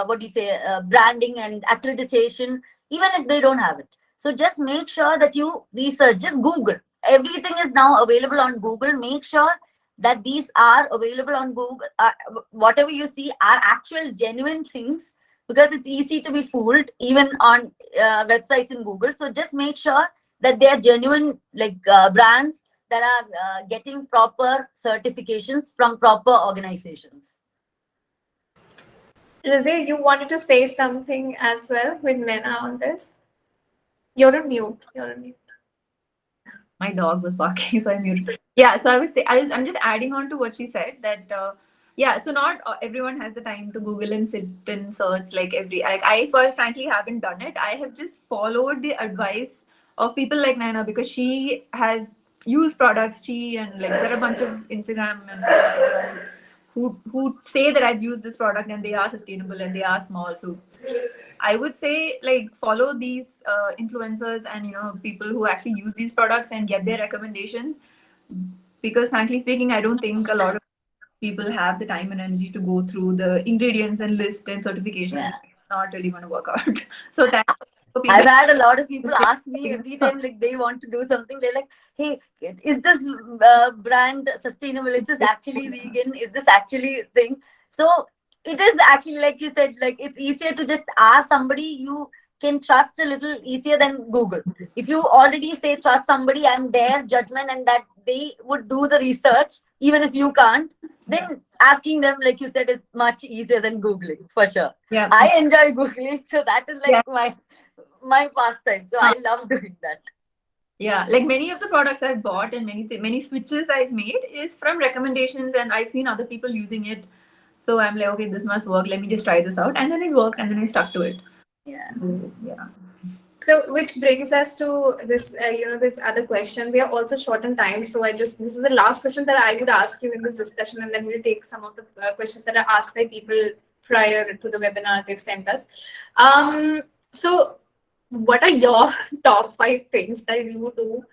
what do you say, branding and accreditation, even if they don't have it. So just make sure that you research, just Google. Everything is now available on Google. Make sure that these are available on Google. Whatever you see are actual genuine things, because it's easy to be fooled even on websites in Google. So just make sure that they are genuine, like brands that are getting proper certifications from proper organizations. Rasia, you wanted to say something as well with Nayana on this? You're on mute. You're on mute. My dog was barking, so I muted. Yeah, so I'm just adding on to what she said that yeah, so not everyone has the time to Google and sit and search like I frankly haven't done it. I have just followed the advice of people like Nayana, because she has used products. She and like there are a bunch of Instagram and who say that I've used this product and they are sustainable and they are small. So I would say like follow these influencers and people who actually use these products and get their recommendations, because frankly speaking, I don't think a lot of people have the time and energy to go through the ingredients and list and certifications. Yeah. It's not really going to work out. So thanks for people. I've had a lot of people ask me every time, like they want to do something. They're like, "Hey, is this brand sustainable? Is this actually vegan? Is this actually thing?" So it is actually, like you said, like it's easier to just ask somebody you can trust a little easier than Google. If you already say trust somebody and their judgment and that they would do the research, even if you can't, then asking them, like you said, is much easier than Googling for sure. Yeah, I enjoy Googling, so that is like Yeah. my pastime. So I love doing that. Yeah, like many of the products I've bought and many switches I've made is from recommendations, and I've seen other people using it. So I'm like, okay, this must work. Let me just try this out, and then it worked, and then I stuck to it. Yeah. Yeah. So, which brings us to this, this other question. We are also short on time, so this is the last question that I would ask you in this discussion, and then we'll take some of the questions that are asked by people prior to the webinar they've sent us. So, what are your top 5 things that you do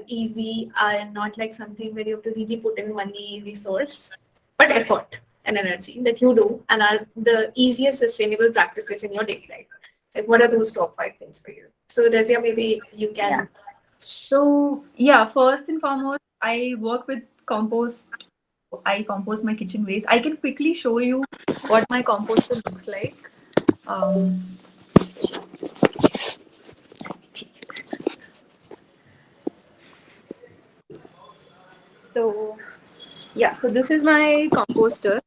easy and not like something where you have to really put in money, resource, but effort and energy that you do, and are the easiest sustainable practices in your daily life? Like, what are those top 5 things for you? So, Rasia, maybe you can. Yeah. So yeah, first and foremost, I work with compost. I compost my kitchen waste. I can quickly show you what my composter looks like. Just a second. So yeah, so this is my composter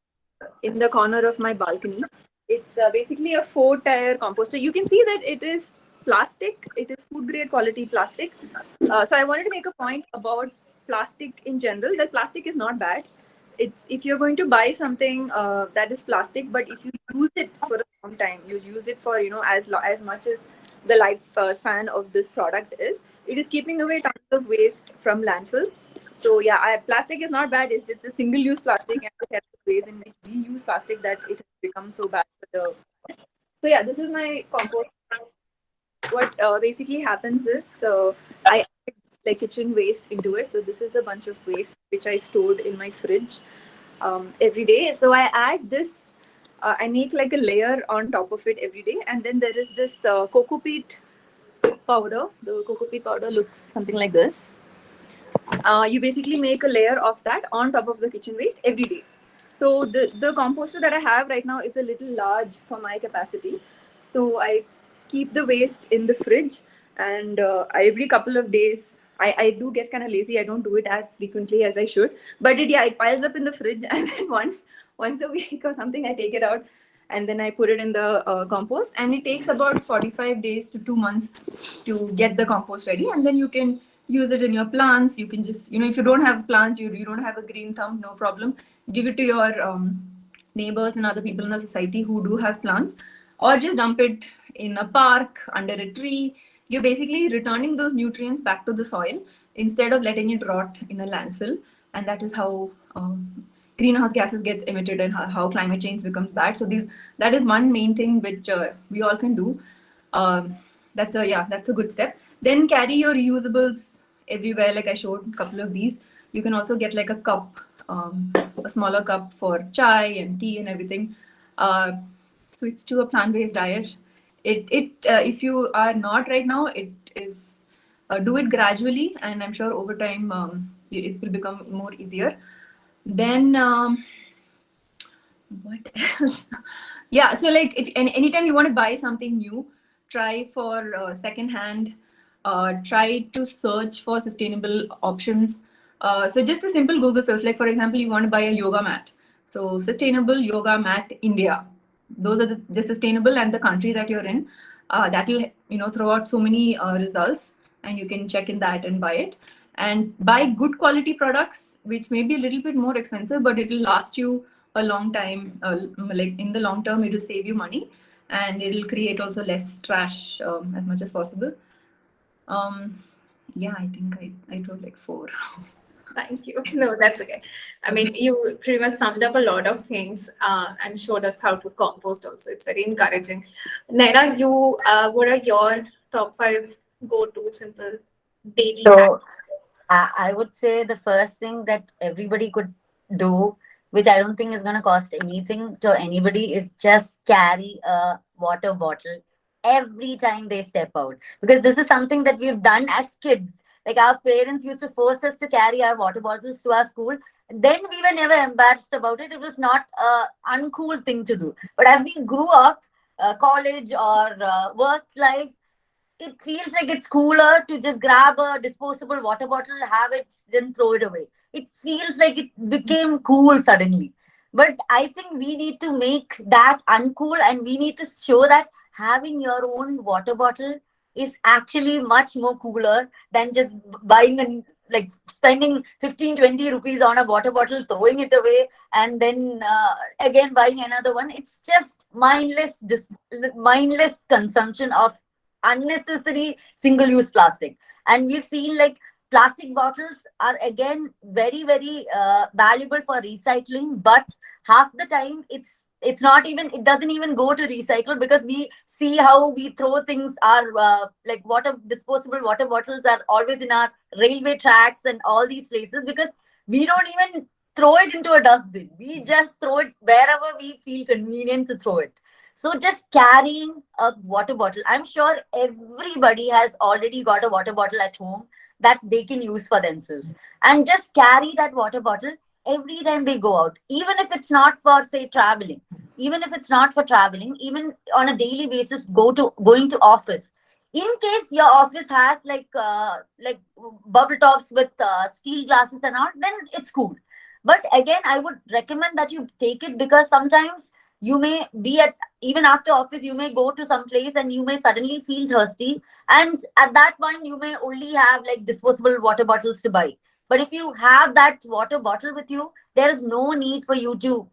in the corner of my balcony. It's basically a 4-tier composter. You can see that it is plastic. It is food grade quality plastic. So I wanted to make a point about plastic in general, that plastic is not bad. It's if you're going to buy something that is plastic, but if you use it for a long time, you use it for as much as the life span of this product is, it is keeping away tons of waste from landfill. So yeah, plastic is not bad. It's just the single-use plastic and the terrible ways in which we use plastic that it has become so bad for the. So yeah, this is my compost. What basically happens is I add like kitchen waste into it. So this is a bunch of waste which I stored in my fridge every day. So I add this. I make like a layer on top of it every day, and then there is this cocoa peat powder. The cocoa peat powder looks something like this. You basically make a layer of that on top of the kitchen waste every day. So the composter that I have right now is a little large for my capacity. So I keep the waste in the fridge, and every couple of days, I do get kind of lazy. I don't do it as frequently as I should, but it piles up in the fridge, and then once a week or something, I take it out and then I put it in the compost, and it takes about 45 days to 2 months to get the compost ready, and then you can use it in your plants. You can just, if you don't have plants, you don't have a green thumb, no problem. Give it to your neighbors and other people in the society who do have plants, or just dump it in a park, under a tree. You're basically returning those nutrients back to the soil instead of letting it rot in a landfill. And that is how greenhouse gases gets emitted, and how climate change becomes bad. So that is one main thing which we all can do. That's a good step. Then carry your reusables everywhere. Like I showed a couple of these. You can also get like a cup, a smaller cup for chai and tea and everything. Switch to a plant-based diet. If you are not right now, it is do it gradually, and I'm sure over time it will become more easier. Then what else? Yeah, so like if anytime you want to buy something new, try for second hand. Try to search for sustainable options. So just a simple Google search, like for example, you want to buy a yoga mat. So sustainable yoga mat India. Those are the sustainable and the country that you're in. That will throw out so many results, and you can check in that and buy it. And buy good quality products, which may be a little bit more expensive, but it will last you a long time. Like in the long term, it will save you money, and it will create also less trash as much as possible. Yeah, I think I told like 4. Thank you. No, that's okay. I mean, you pretty much summed up a lot of things and showed us how to compost also. It's very encouraging. Naina, what are your top 5 go-to simple daily So hacks? I would say the first thing that everybody could do, which I don't think is going to cost anything to anybody, is just carry a water bottle every time they step out. Because this is something that we've done as kids. Like our parents used to force us to carry our water bottles to our school. Then we were never embarrassed about it. It was not a uncool thing to do. But as we grew up, college or work life, it feels like it's cooler to just grab a disposable water bottle, have it, then throw it away. It feels like it became cool suddenly. But I think we need to make that uncool, and we need to show that having your own water bottle is actually much more cooler than just buying and like spending 15-20 rupees on a water bottle, throwing it away, and then again buying another one. It's just mindless consumption of unnecessary single-use plastic. And we've seen like plastic bottles are again very valuable for recycling, but half the time it doesn't even go to recycle, because we see how we throw things. Our like disposable water bottles are always in our railway tracks and all these places, because we don't even throw it into a dustbin. We just throw it wherever we feel convenient to throw it. So just carrying a water bottle. I'm sure everybody has already got a water bottle at home that they can use for themselves. And just carry that water bottle every time they go out. Even if it's not for, say, traveling. Even if it's not for traveling, even on a daily basis, going to office. In case your office has like bubble tops with steel glasses and all, then it's cool. But again, I would recommend that you take it, because sometimes you may be at, even after office, you may go to some place and you may suddenly feel thirsty, and at that point you may only have like disposable water bottles to buy. But if you have that water bottle with you, there is no need for you to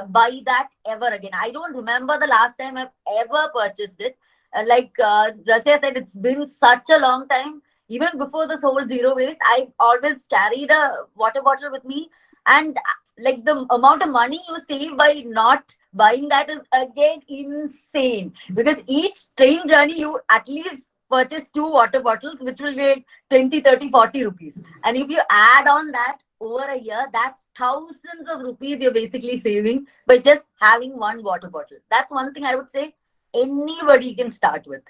buy that ever again. I don't remember the last time I've ever purchased it. Rasia said, it's been such a long time. Even before this whole zero waste, I always carried a water bottle with me, and like the amount of money you save by not buying that is again insane, because each train journey you at least purchase 2 water bottles, which will get 20, 30, 40 rupees. And if you add on that over a year, that's thousands of rupees you're basically saving by just having one water bottle. That's one thing I would say anybody can start with.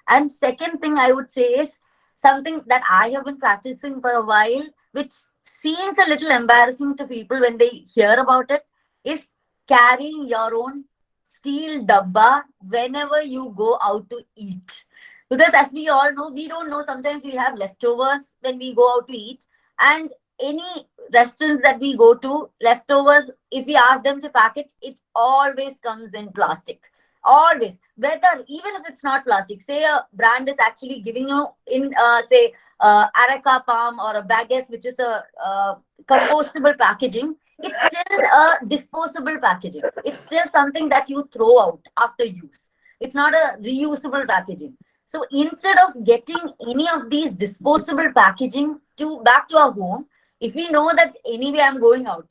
And second thing I would say is something that I have been practicing for a while, which seems a little embarrassing to people when they hear about it, is carrying your own steel dabba whenever you go out to eat. Because as we all know, we don't know, sometimes we have leftovers when we go out to eat, and any restaurants that we go to, leftovers, if we ask them to pack it always comes in plastic. Always. Whether, even if it's not plastic, say a brand is actually giving you in, say, Areca palm or a baguette, which is a compostable packaging, it's still a disposable packaging. It's still something that you throw out after use. It's not a reusable packaging. So instead of getting any of these disposable packaging to back to our home, if we know that anyway I'm going out,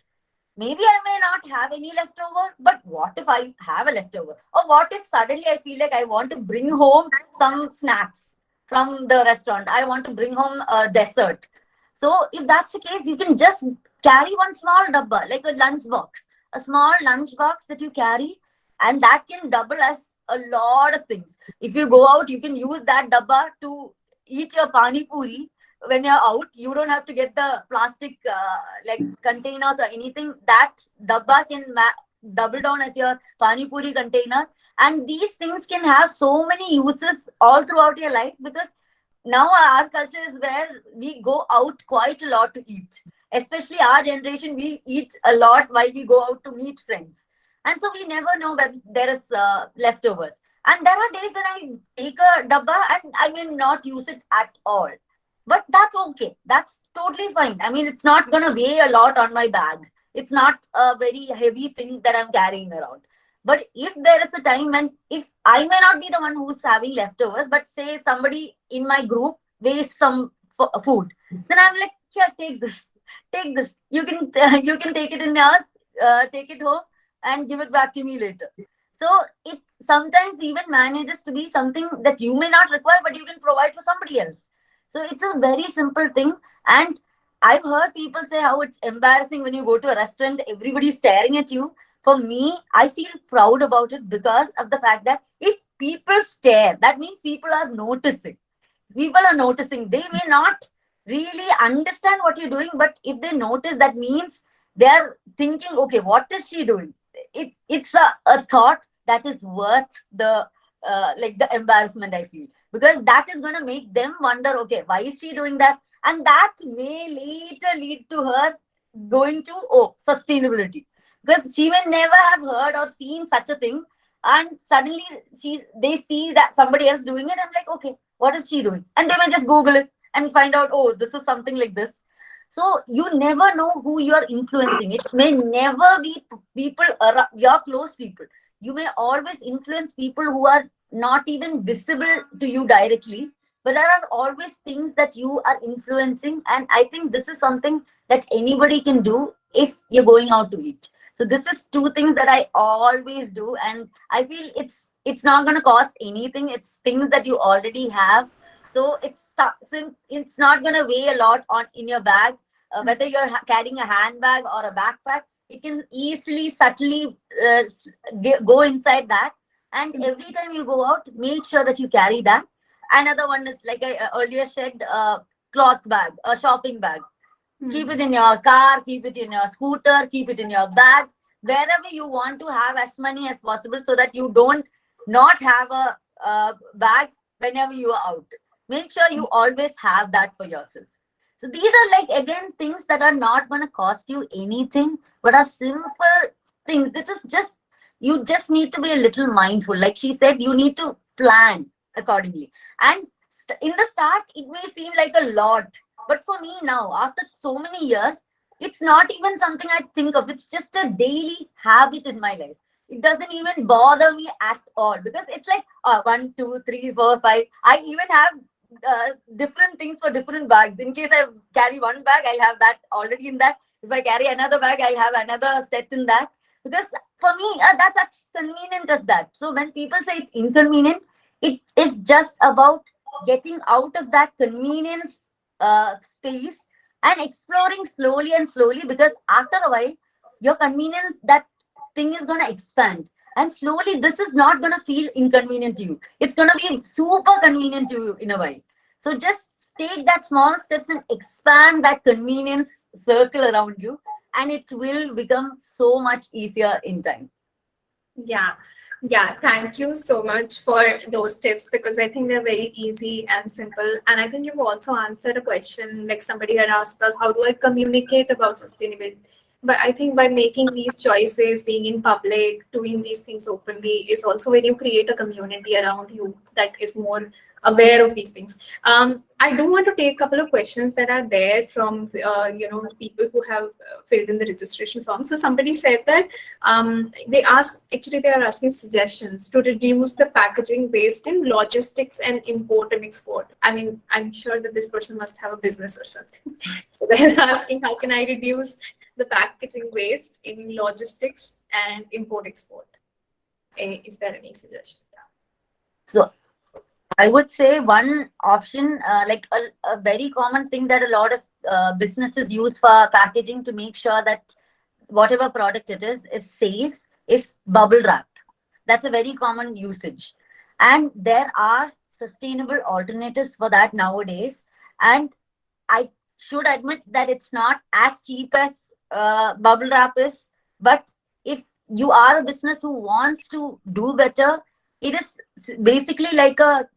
maybe I may not have any leftover, but what if I have a leftover? Or what if suddenly I feel like I want to bring home some snacks from the restaurant? I want to bring home a dessert. So if that's the case, you can just carry one small dabba, like a lunch box, a small lunch box that you carry, and that can double as a lot of things. If you go out, you can use that dabba to eat your pani puri when you're out. You don't have to get the plastic like containers or anything. That dabba can double down as your pani puri container. And these things can have so many uses all throughout your life, because now our culture is where we go out quite a lot to eat. Especially our generation, we eat a lot while we go out to meet friends. And so we never know when there is leftovers. And there are days when I take a dabba and I will not use it at all. But that's okay. That's totally fine. I mean, it's not going to weigh a lot on my bag. It's not a very heavy thing that I'm carrying around. But if there is a time when, if I may not be the one who's having leftovers, but say somebody in my group wastes some food, then I'm like, here, take this. Take this. You can you can take it in yours, take it home, and give it back to me later. So it sometimes even manages to be something that you may not require, but you can provide for somebody else. So it's a very simple thing. And I've heard people say how it's embarrassing when you go to a restaurant, everybody's staring at you. For me, I feel proud about it because of the fact that if people stare, that means people are noticing. People are noticing. They may not really understand what you're doing, but if they notice, that means they're thinking, okay, what is she doing? It's a thought that is worth the like the embarrassment, I feel, because that is going to make them wonder, okay, why is she doing that? And that may later lead to her going to, oh, sustainability, because she may never have heard or seen such a thing, and suddenly they see that somebody else doing it, and like, okay, what is she doing? And they may just Google it and find out, oh, this is something like this. So you never know who you are influencing. It may never be people around, your close people. You may always influence people who are not even visible to you directly, but there are always things that you are influencing. And I think this is something that anybody can do if you're going out to eat. So this is two things that I always do, and I feel it's not going to cost anything. It's things that you already have. So it's not going to weigh a lot on in your bag. Whether you're carrying a handbag or a backpack, it can easily, subtly go inside that. And every time you go out, make sure that you carry that. Another one is, like I earlier said, cloth bag, a shopping bag. Keep it in your car, keep it in your scooter, keep it in your bag, wherever you want to have as many as possible, so that you don't not have a bag whenever you are out. Make sure you always have that for yourself. So these are, like, again, things that are not going to cost you anything, but are simple things. This is just, you just need to be a little mindful. Like she said, you need to plan accordingly. And in the start, it may seem like a lot. But for me now, after so many years, it's not even something I think of. It's just a daily habit in my life. It doesn't even bother me at all, because it's like 1, 2, 3, 4, 5. I even have different things for different bags. In case I carry one bag, I'll have that already in that. If I carry another bag, I'll have another set in that. Because for me, that's as convenient as that. So when people say it's inconvenient, it is just about getting out of that convenience space and exploring slowly and slowly, because after a while your convenience, that thing is going to expand, and slowly this is not going to feel inconvenient to you. It's going to be super convenient to you in a while. So just take that small steps and expand that convenience circle around you, and it will become so much easier in time. Yeah. Yeah, thank you so much for those tips because I think they're very easy and simple. And I think you've also answered a question like somebody had asked, well, how do I communicate about sustainability? But I think by making these choices, being in public, doing these things openly is also when you create a community around you that is more aware of these things. I do want to take a couple of questions that are there from people who have filled in the registration form. So somebody said that they are asking suggestions to reduce the packaging waste in logistics and import and export. I mean, I'm sure that this person must have a business or something. So they're asking, how can I reduce the packaging waste in logistics and import export? Is there any suggestion? So I would say one option, like a very common thing that a lot of businesses use for packaging to make sure that whatever product it is safe, is bubble wrap. That's a very common usage. And there are sustainable alternatives for that nowadays. And I should admit that it's not as cheap as bubble wrap is. But if you are a business who wants to do better, it is basically like a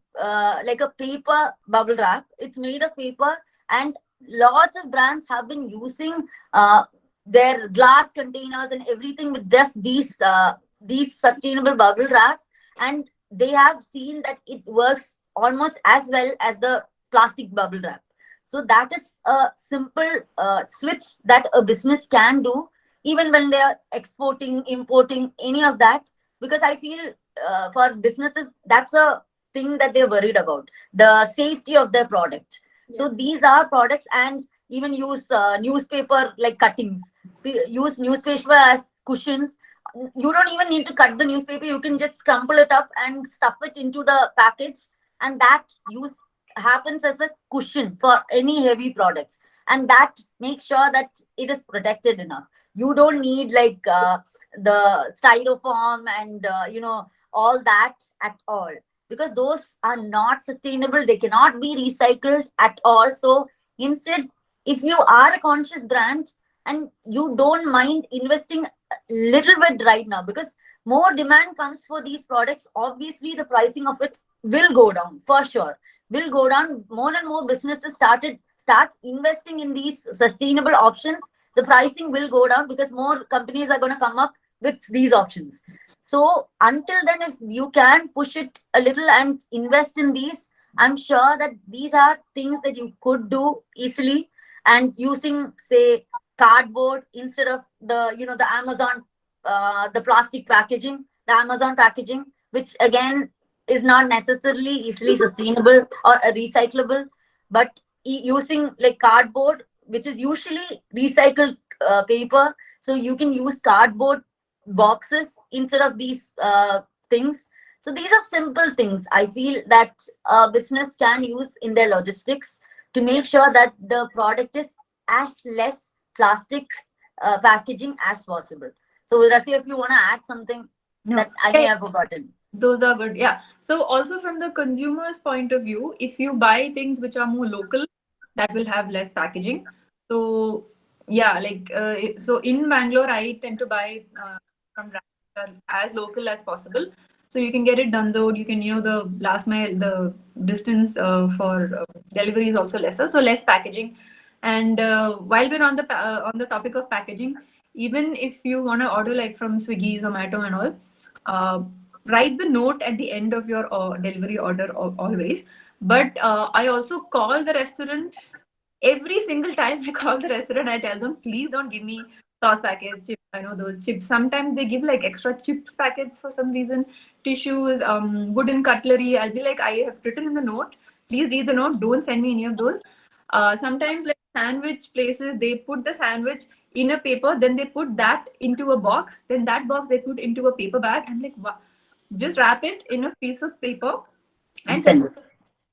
paper bubble wrap. It's made of paper, and lots of brands have been using their glass containers and everything with just these sustainable bubble wraps, and they have seen that it works almost as well as the plastic bubble wrap. So that is a simple switch that a business can do, even when they are exporting, importing, any of that. Because I feel for businesses, that's a thing that they're worried about, the safety of their product. Yeah. So these are products, and even use newspaper like cuttings, use newspaper as cushions. You don't even need to cut the newspaper, you can just crumple it up and stuff it into the package, and that use happens as a cushion for any heavy products, and that makes sure that it is protected enough. You don't need like the styrofoam and all that at all, because those are not sustainable, they cannot be recycled at all. So instead, if you are a conscious brand and you don't mind investing a little bit right now, because more demand comes for these products, obviously the pricing of it will go down, for sure will go down. More and more businesses starts investing in these sustainable options, the pricing will go down because more companies are going to come up with these options. So until then, if you can push it a little and invest in these, I'm sure that these are things that you could do easily, and using, say, cardboard instead of the Amazon, the plastic packaging, the Amazon packaging, which again is not necessarily easily sustainable or recyclable. But using like cardboard, which is usually recycled paper, so you can use cardboard boxes instead of these things. So these are simple things I feel that a business can use in their logistics to make sure that the product is as less plastic packaging as possible. So Rasia, if you want to add something that I may have forgotten. Those are good. Yeah. So also from the consumer's point of view, if you buy things which are more local, that will have less packaging. So yeah, like so in Bangalore, I tend to buy from brands that are as local as possible. So you can get it done. So you can, the last mile, the distance for delivery is also lesser. So less packaging. And while we're on the topic of packaging, even if you want to order like from Swiggy, Zomato, and all, write the note at the end of your delivery order always. But I also call the restaurant every single time I call the restaurant. I tell them, please don't give me sauce packets, chips. I know those chips. Sometimes they give like extra chips packets for some reason, tissues, wooden cutlery. I'll be like, I have written in the note. Please read the note. Don't send me any of those. Sometimes like sandwich places, they put the sandwich in a paper, then they put that into a box, then that box they put into a paper bag, and like, just wrap it in a piece of paper and send it.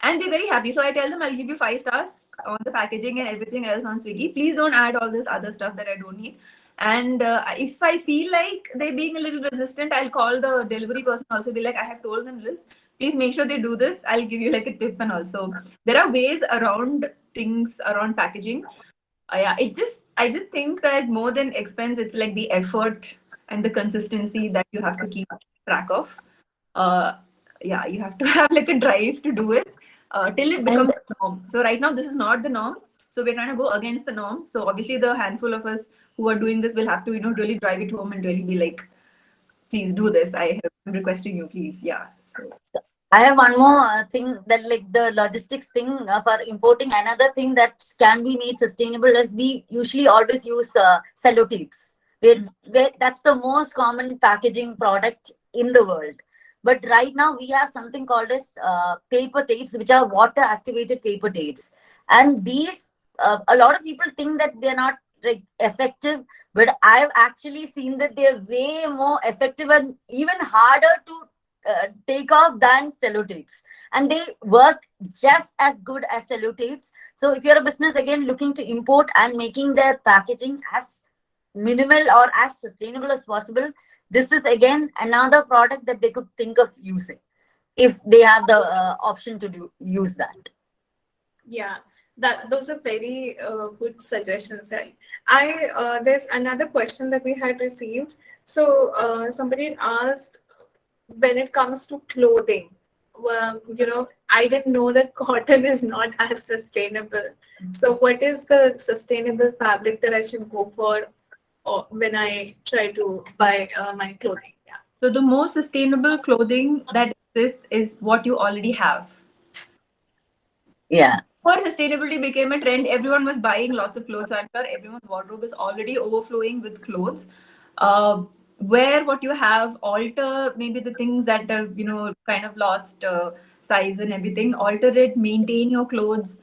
And they're very happy. So I tell them, I'll give you 5 stars on the packaging and everything else on Swiggy. Please don't add all this other stuff that I don't need. And if I feel like they're being a little resistant, I'll call the delivery person, also be like, I have told them this. Please make sure they do this. I'll give you like a tip. And also, there are ways around things around packaging. Yeah, I just think that more than expense, it's like the effort and the consistency that you have to keep. track of. Yeah, you have to have like a drive to do it till it becomes the norm. So right now, this is not the norm. So we're trying to go against the norm. So obviously, the handful of us who are doing this will have to, really drive it home and really be like, please do this. I'm requesting you, please. Yeah. So. I have one more thing that like the logistics thing for importing. Another thing that can be made sustainable is we usually always use sellotapes. That's the most common packaging product in the world. But right now we have something called as paper tapes, which are water activated paper tapes. And these, a lot of people think that they're not like effective, but I've actually seen that they're way more effective and even harder to take off than sellotapes, and they work just as good as sellotapes. So if you're a business again looking to import and making their packaging as minimal or as sustainable as possible, this is again another product that they could think of using if they have the option to use that. Yeah, those are very good suggestions. There's another question that we had received. So somebody asked, when it comes to clothing, well, I didn't know that cotton is not as sustainable. So what is the sustainable fabric that I should go for when I try to buy my clothing? Yeah. So the most sustainable clothing that exists is what you already have. Yeah. Before sustainability became a trend, everyone was buying lots of clothes. I'm sure everyone's wardrobe is already overflowing with clothes. Wear what you have, alter maybe the things that have, kind of lost size and everything, alter it, maintain your clothes.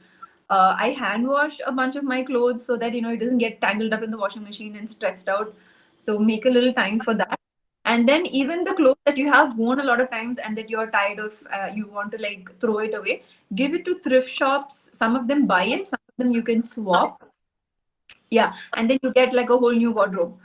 I hand wash a bunch of my clothes so that, it doesn't get tangled up in the washing machine and stretched out. So make a little time for that. And then even the clothes that you have worn a lot of times and that you're tired of, you want to like throw it away, give it to thrift shops. Some of them buy it, some of them you can swap. Yeah, and then you get like a whole new wardrobe.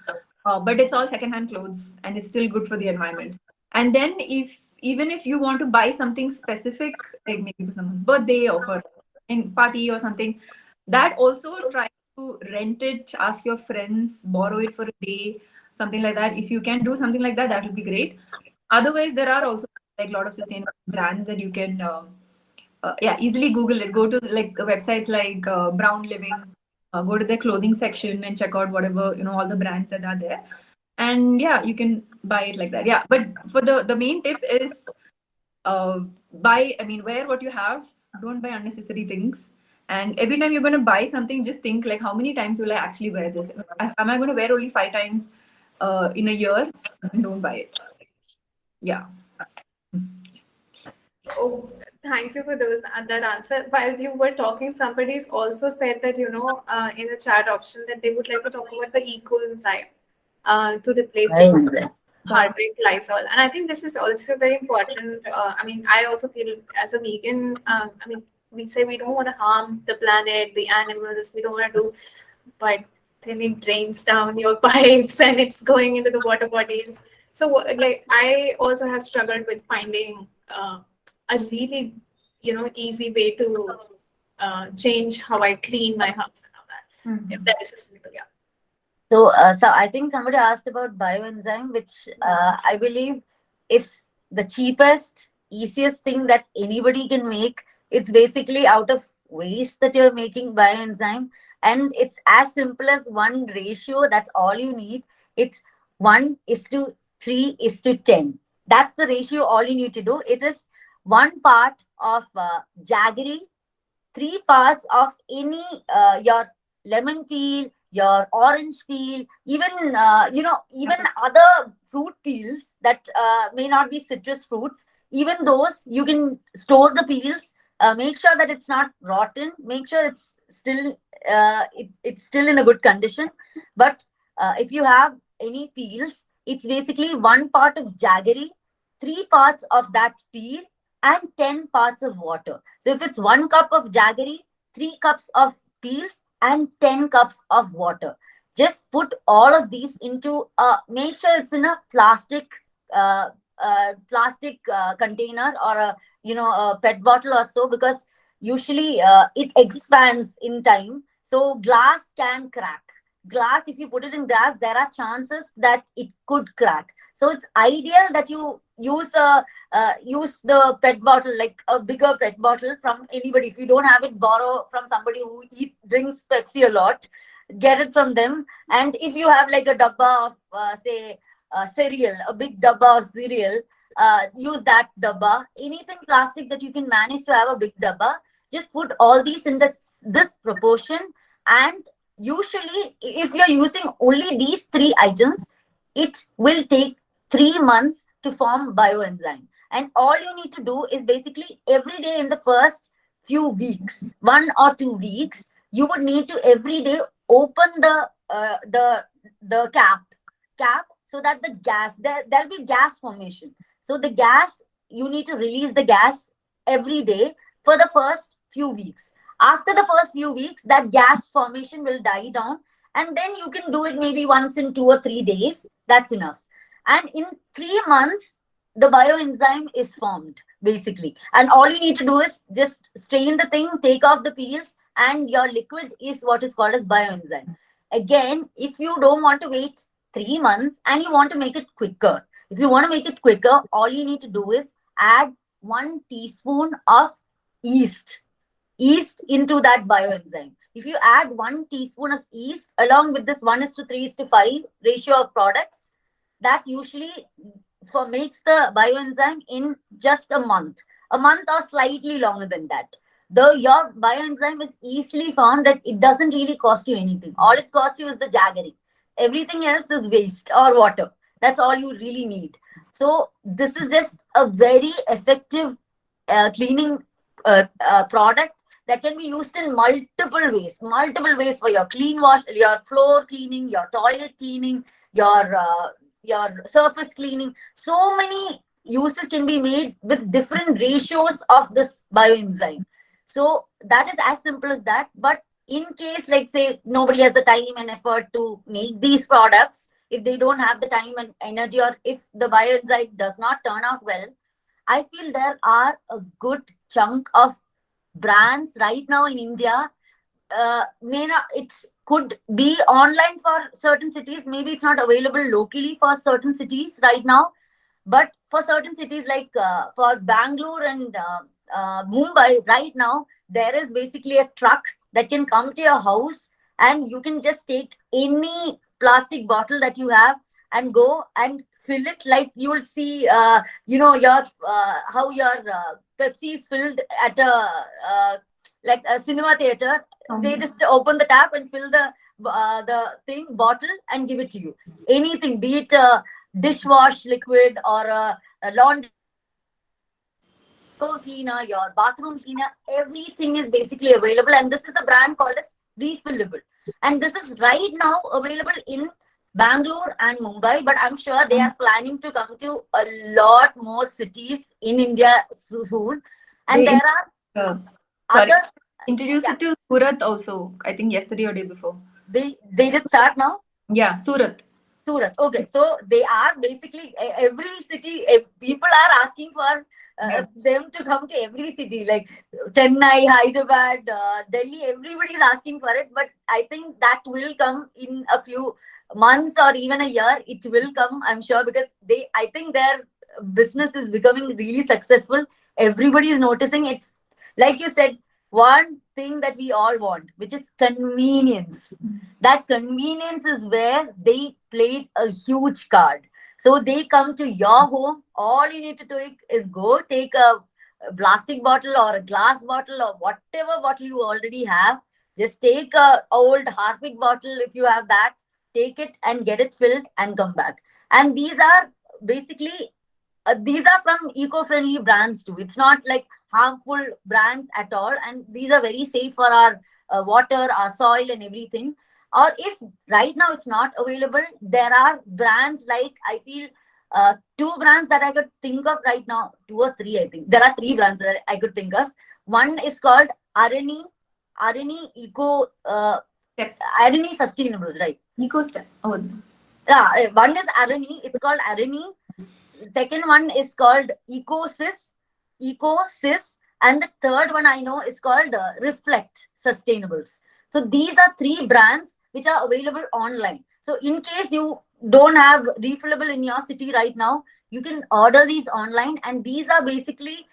But it's all secondhand clothes and it's still good for the environment. And then even if you want to buy something specific, like maybe for someone's birthday or for a party or something, that also try to rent it, ask your friends, borrow it for a day, something like that. If you can do something like that, that would be great. Otherwise, there are also like a lot of sustainable brands that you can easily Google it. Go to like websites like Brown Living, go to their clothing section and check out whatever, all the brands that are there. And yeah, you can buy it like that. Yeah, but for the main tip is wear what you have. Don't buy unnecessary things. And every time you're going to buy something, just think like, how many times will I actually wear this? Am I going to wear only 5 times in a year? Then don't buy it. Yeah. Oh, thank you for that answer. While you were talking, somebody's also said that, in the chat option that they would like to talk about the eco enzyme to replace the Harpic Lysol. And I think this is also very important. I also feel as a vegan, we say we don't want to harm the planet, the animals, we don't want to do, but then it drains down your pipes and it's going into the water bodies. So like I also have struggled with finding a really, easy way to change how I clean my house and all that. Mm-hmm. If that is sustainable, yeah. So, I think somebody asked about bioenzyme, which I believe is the cheapest, easiest thing that anybody can make. It's basically out of waste that you're making bioenzyme, and it's as simple as one ratio. That's all you need. It's 1:3:10. That's the ratio. All you need to do. It is 1 part of jaggery, 3 parts of any your lemon peel, your orange peel, even even other fruit peels that may not be citrus fruits. Even those you can store the peels. Make sure that it's not rotten. Make sure it's still it's still in a good condition. But if you have any peels, it's basically 1 part of jaggery, 3 parts of that peel, and 10 parts of water. So if it's 1 cup of jaggery, 3 cups of peels, and 10 cups of water. Just put all of these into make sure it's in a plastic container or a PET bottle or so, because usually it expands in time. So glass can crack. glass, if you put it in glass, there are chances that it could crack. So it's ideal that you use the pet bottle, like a bigger pet bottle from anybody. If you don't have it, borrow from somebody who drinks Pepsi a lot. Get it from them. And if you have like a dabba of say cereal, a big dabba of cereal, use that dabba. Anything plastic that you can manage to have a big dabba, just put all these in this proportion. And usually, if you're using only these three items, it will take 3 months to form bioenzyme. And all you need to do is basically every day in the first few weeks, 1 or 2 weeks, you would need to every day open the cap so that the gas, there'll be gas formation. So the gas, you need to release the gas every day for the first few weeks. After the first few weeks, that gas formation will die down, and then you can do it maybe once in 2 or 3 days. That's enough. And in 3 months, the bioenzyme is formed basically. And all you need to do is just strain the thing, take off the peels, and your liquid is what is called as bioenzyme. Again, if you don't want to wait 3 months and you want to make it quicker, if you want to make it quicker, all you need to do is add 1 teaspoon of yeast into that bioenzyme. If you add 1 teaspoon of yeast along with this 1:3:5 ratio of products, that usually makes the bioenzyme in just a month or slightly longer than that. Though your bioenzyme is easily found that it doesn't really cost you anything. All it costs you is the jaggery. Everything else is waste or water. That's all you really need. So this is just a very effective cleaning product that can be used in multiple ways for your clean wash, your floor cleaning, your toilet cleaning, your surface cleaning. So many uses can be made with different ratios of this bioenzyme. So that is as simple as that. But in case, like say, nobody has the time and effort to make these products, if they don't have the time and energy, or if the bioenzyme does not turn out well, I feel there are a good chunk of brands right now in India. It could be online for certain cities. Maybe it's not available locally for certain cities right now. But for certain cities like for Bangalore and Mumbai right now, there is basically a truck that can come to your house, and you can just take any plastic bottle that you have and go and fill it. Like you will see, your how your Pepsi is filled at a like a cinema theater. They just open the tap and fill the bottle and give it to you. Anything, be it a dishwash liquid or a laundry cleaner, your bathroom cleaner, everything is basically available. And this is a brand called as Refillable. And this is right now available in Bangalore and Mumbai, but I'm sure they are planning to come to a lot more cities in India soon. And there are other introduce it to Surat also, I think yesterday or day before. They did start now? Yeah, Surat. Okay, so they are basically every city. People are asking for them to come to every city, like Chennai, Hyderabad, Delhi. Everybody is asking for it, but I think that will come in a few months or even a year. It will come, I'm sure, because I think their business is becoming really successful. Everybody is noticing. It's like you said, one thing that we all want, which is convenience. That convenience is where they played a huge card. So they come to your home. All you need to do is go take a plastic bottle or a glass bottle or whatever bottle you already have. Just take a old Harpic bottle if you have that. Take it and get it filled and come back. And these are basically these are from eco-friendly brands too. It's not like harmful brands at all, and these are very safe for our water, our soil, and everything. Or if right now it's not available, there are brands like, I feel 2 brands that I could think of right now, 2 or 3, I think. There are 3 brands that I could think of. One is called Arani Eco, Arani Sustainables, right? Eco Step. Oh. Yeah, one is Arani. It's called Arani. Second one is called Ecosys, and the third one I know is called Reflect Sustainables. So these are 3 brands which are available online. So in case you don't have refillable in your city right now, you can order these online, and these are basically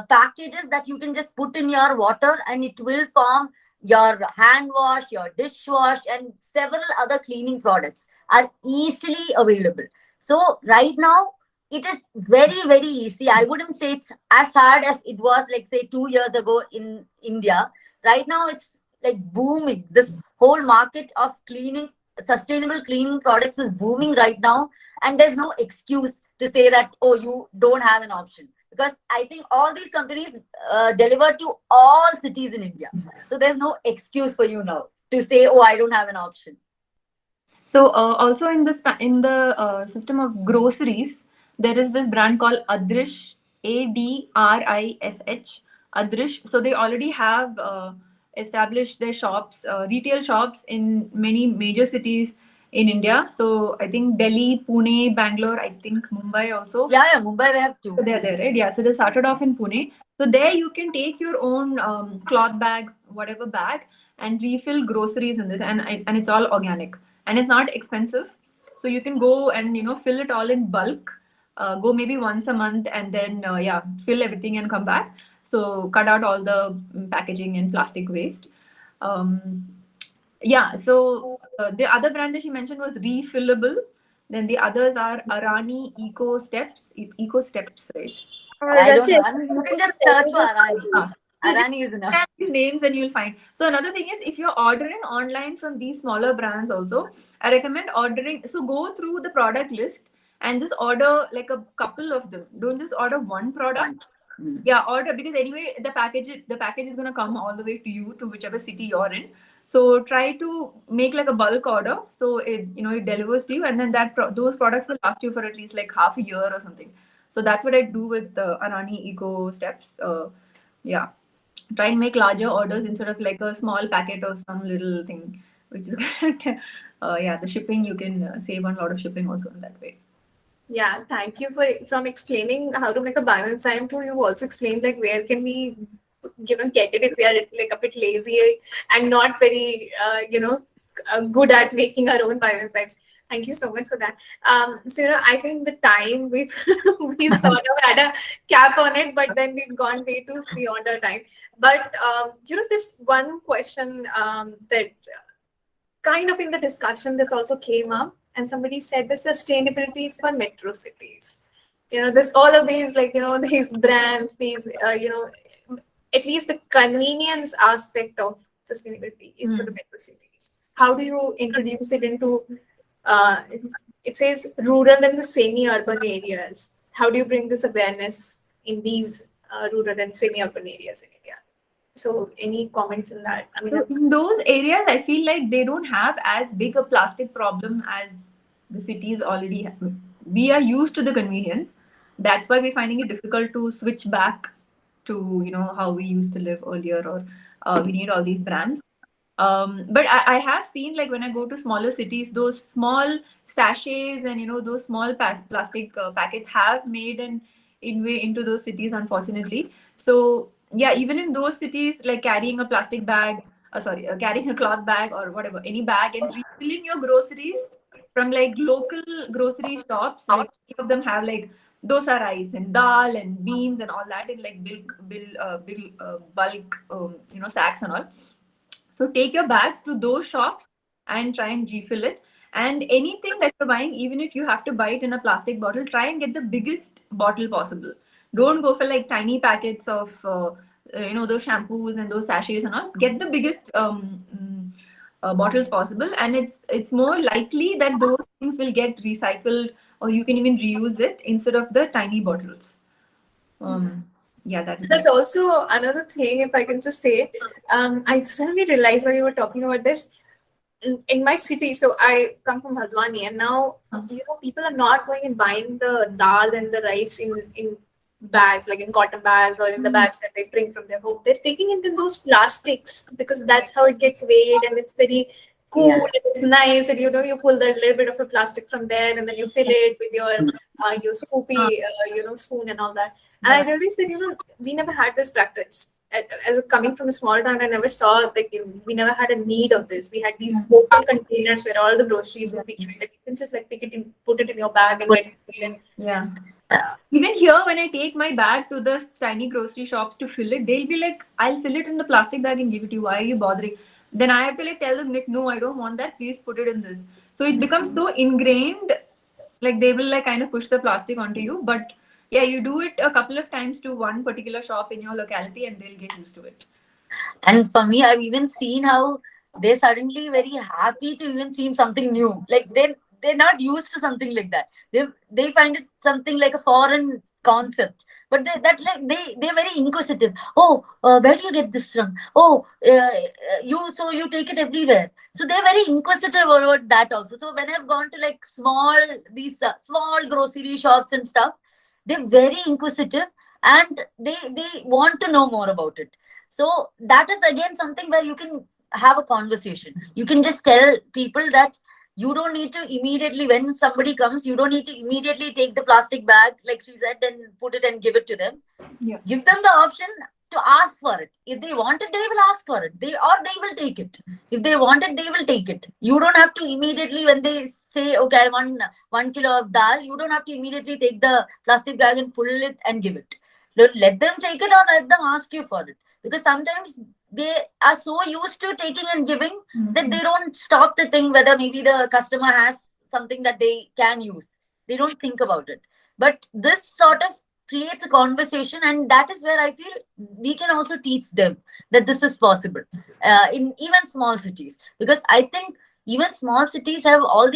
packages that you can just put in your water, and it will form your hand wash, your dishwash, and several other cleaning products are easily available. So right now it is very, very easy. I wouldn't say it's as hard as it was, like, say, 2 years ago in India. Right now it's like booming. This whole market of cleaning, sustainable cleaning products is booming right now, and there's no excuse to say that, oh, you don't have an option, because I think all these companies deliver to all cities in India. So there's no excuse for you now to say, oh, I don't have an option. So also in the system of groceries, there is this brand called Adrish, Adrish, Adrish. So they already have established their shops, retail shops in many major cities in India. So I think Delhi, Pune, Bangalore, I think Mumbai also. Yeah, Mumbai they have two. So they're there, right? Yeah. So they started off in Pune. So there you can take your own cloth bags, whatever bag, and refill groceries in this, and it's all organic and it's not expensive. So you can go and fill it all in bulk. Go maybe once a month, and then fill everything and come back. So cut out all the packaging and plastic waste. So the other brand that she mentioned was Refillable. Then the others are Arani Eco Steps. It's Eco Steps, right? I don't know. I mean, you can just search for Arani. Arani is enough. These names and you'll find. So another thing is, if you're ordering online from these smaller brands also, I recommend ordering. So go through the product list and just order like a couple of them. Don't just order one product. Yeah, order, because anyway the package is going to come all the way to you, to whichever city you're in. So try to make like a bulk order, so it delivers to you, and then those products will last you for at least like half a year or something. So that's what I do with Arani Eco Steps. Try and make larger orders instead of like a small packet of some little thing, which is the shipping, you can save on a lot of shipping also in that way. Yeah, thank you from explaining how to make a bioenzyme to you. Also explained like where can we get it if we are like a bit lazy and not very good at making our own bioenzymes. Thank you so much for that. So I think the time we sort of had a cap on it, but then we've gone way too beyond our time. But this one question that kind of in the discussion this also came up, and somebody said the sustainability is for metro cities. This all of these these brands, these at least the convenience aspect of sustainability is for the metro cities. How do you introduce it into it says rural and the semi-urban areas? How do you bring this awareness in these rural and semi-urban areas in India? So any comments on that? So in those areas, I feel like they don't have as big a plastic problem as the cities already have. We are used to the convenience. That's why we're finding it difficult to switch back to how we used to live earlier, or we need all these brands. But I have seen, like, when I go to smaller cities, those small sachets and those small plastic packets have made an way into those cities, unfortunately. So yeah, even in those cities, like carrying a plastic bag, carrying a cloth bag or whatever, any bag, and refilling your groceries from like local grocery shops. Like some of them have like dosa rice and dal and beans and all that in like bulk sacks and all. So take your bags to those shops and try and refill it. And anything that you're buying, even if you have to buy it in a plastic bottle, try and get the biggest bottle possible. Don't go for like tiny packets of those shampoos and those sachets and all. Get the biggest bottles possible, and it's more likely that those things will get recycled, or you can even reuse it instead of the tiny bottles. That is. There's also another thing, if I can just say, I suddenly realized when you were talking about this. In my city, so I come from Haldwani, and now people are not going and buying the dal and the rice in bags, like in cotton bags or in the bags that they bring from their home. They're taking it in those plastics because that's how it gets weighed, and it's very cool and it's nice. And you pull that little bit of a plastic from there, and then you fill it with your scoopy spoon and all that. And I realized that we never had this practice. as coming from a small town, I never saw, like, we never had a need of this. We had these open containers where all the groceries would be kept. Like, you can just like pick it in, put it in your bag and ready to fill in. Yeah. Even here, when I take my bag to the tiny grocery shops to fill it, they'll be like, I'll fill it in the plastic bag and give it to you. Why are you bothering? Then I have to like tell them, Nick, no, I don't want that. Please put it in this. So it becomes so ingrained, like they will like kind of push the plastic onto you. But yeah, you do it a couple of times to one particular shop in your locality and they'll get used to it. And for me, I've even seen how they're suddenly very happy to even see something new. Like they're not used to something like that. They find it something like a foreign concept. But they're very inquisitive. Oh, where do you get this from? Oh, you take it everywhere. So they're very inquisitive about that also. So when I've gone to like small grocery shops and stuff, they're very inquisitive and they want to know more about it. So that is again something where you can have a conversation. You can just tell people that you don't need to immediately, when somebody comes, you don't need to immediately take the plastic bag, like she said, and put it and give it to them. Yeah. Give them the option to ask for it. If they want it, they will ask for it. They will take it. If they want it, they will take it. You don't have to immediately, when they say, okay, I want 1 kilo of dal, you don't have to immediately take the plastic bag and full it and give it. Let them take it or let them ask you for it. Because sometimes they are so used to taking and giving that they don't stop to think whether maybe the customer has something that they can use. They don't think about it. But this sort of creates a conversation, and that is where I feel we can also teach them that this is possible in even small cities. Because I think even small cities have all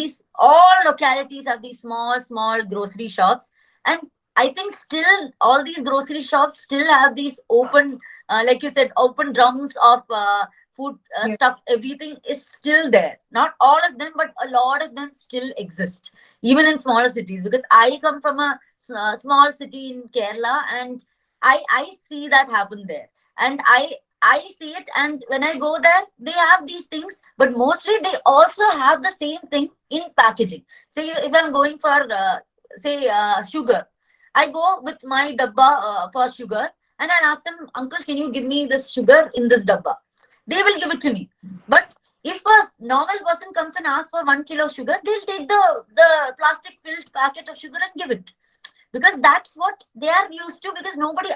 localities have these small grocery shops, and I think still all these grocery shops still have these open, like you said, open drums of food stuff. Everything is still there. Not all of them, but a lot of them still exist, even in smaller cities. Because I come from a small city in Kerala, and I see that happen there. And I see it, and when I go there, they have these things, but mostly they also have the same thing in packaging. Say if I'm going for, sugar, I go with my dabba for sugar, and I'll ask them, Uncle, can you give me this sugar in this dabba? They will give it to me. But if a normal person comes and asks for 1 kilo of sugar, they'll take the plastic filled packet of sugar and give it. Because that's what they are used to, because nobody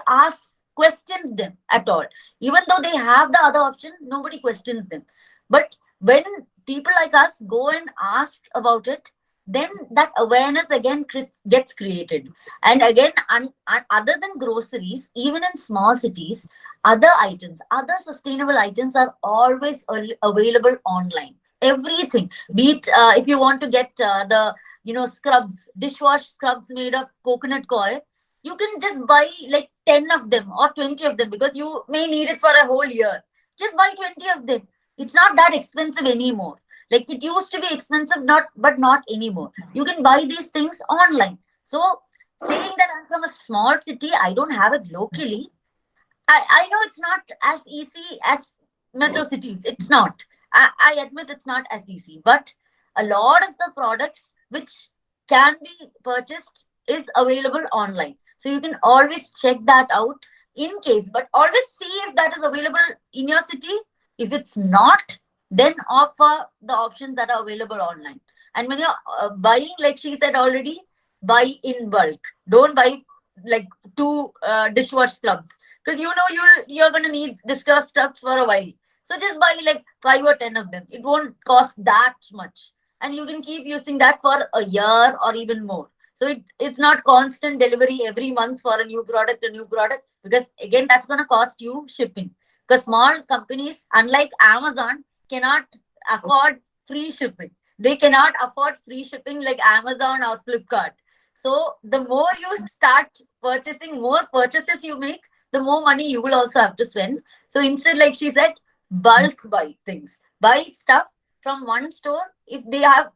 questions them at all. Even though they have the other option, nobody questions them. But when people like us go and ask about it, then that awareness again gets created. And again, other than groceries, even in small cities, other sustainable items are always available online. Everything, be it if you want to get the scrubs, dishwash scrubs made of coconut coir, you can just buy like 10 of them or 20 of them, because you may need it for a whole year. Just buy 20 of them. It's not that expensive anymore. Like it used to be expensive, but not anymore. You can buy these things online. So saying that I'm from a small city, I don't have it locally, I know it's not as easy as metro cities. It's not. I admit it's not as easy. But a lot of the products which can be purchased is available online. So you can always check that out in case. But always see if that is available in your city. If it's not, then opt for the options that are available online. And when you're buying, like she said already, buy in bulk. Don't buy like 2 dishwash scrubs, because you're going to need dishwash scrubs for a while. So just buy like 5 or 10 of them. It won't cost that much, and you can keep using that for a year or even more. So it's not constant delivery every month for a new product, because again, that's going to cost you shipping. Because small companies, unlike Amazon, cannot afford free shipping. They cannot afford free shipping like Amazon or Flipkart. So the more you start purchasing, more purchases you make, the more money you will also have to spend. So instead, like she said, bulk buy things. Buy stuff from one store. If they have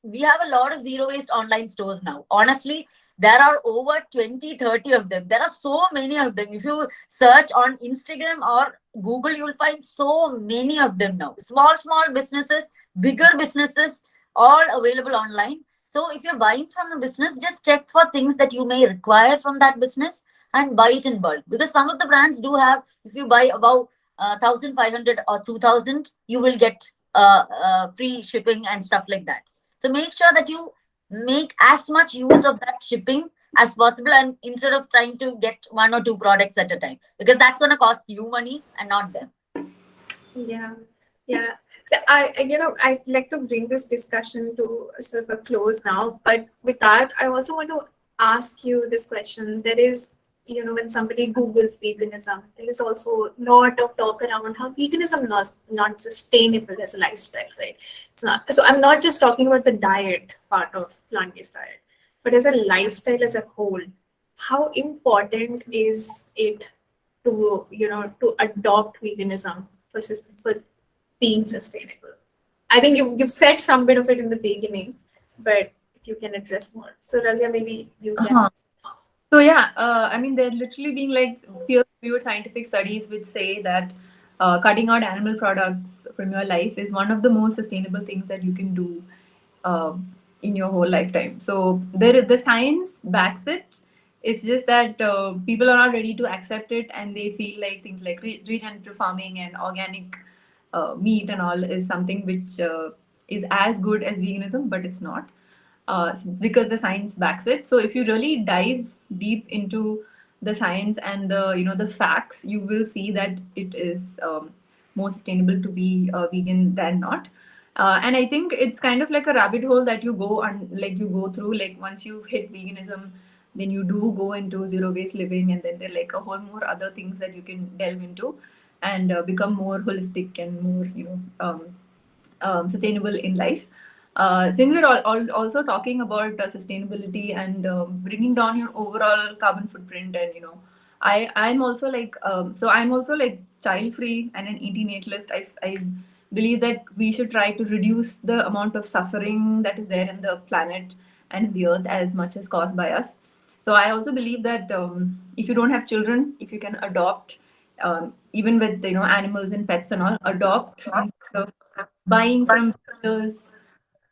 we have a lot of zero waste online stores now. Honestly, there are over 20-30 of them. There are so many of them. If you search on Instagram or Google, you'll find so many of them now. Small businesses, bigger businesses, all available online. So if you're buying from a business, just check for things that you may require from that business and buy it in bulk, because some of the brands do have, if you buy about 1,500 or 2,000, you will get free shipping and stuff like that. So make sure that you make as much use of that shipping as possible, and instead of trying to get one or two products at a time, because that's going to cost you money and not them. Yeah, yeah. So I'd like to bring this discussion to sort of a close now. But with that, I also want to ask you this question. There is, when somebody Googles veganism, there is also a lot of talk around how veganism not sustainable as a lifestyle, right? It's not. So I'm not just talking about the diet part of plant-based diet, but as a lifestyle as a whole. How important is it to adopt veganism for being sustainable? I think you've said some bit of it in the beginning, but if you can address more. So Rasia, maybe you can. So yeah, I mean, they're literally being like peer-reviewed scientific studies which say that cutting out animal products from your life is one of the most sustainable things that you can do in your whole lifetime. So the science backs it. It's just that people are not ready to accept it, and they feel like things like regenerative farming and organic meat and all is something which is as good as veganism, but it's not, because the science backs it. So if you really dive deep into the science and the facts, you will see that it is more sustainable to be vegan than not. And I think it's kind of like a rabbit hole that you go on, like you go through. Like once you hit veganism, then you do go into zero waste living, and then there are like a whole more other things that you can delve into and become more holistic and more sustainable in life. Since we're also talking about sustainability and bringing down your overall carbon footprint, and I'm also like I'm also like child free and an anti-natalist. I believe that we should try to reduce the amount of suffering that is there in the planet and the earth as much as caused by us. So I also believe that if you don't have children, if you can adopt, even with animals and pets and all, adopt instead of buying from others,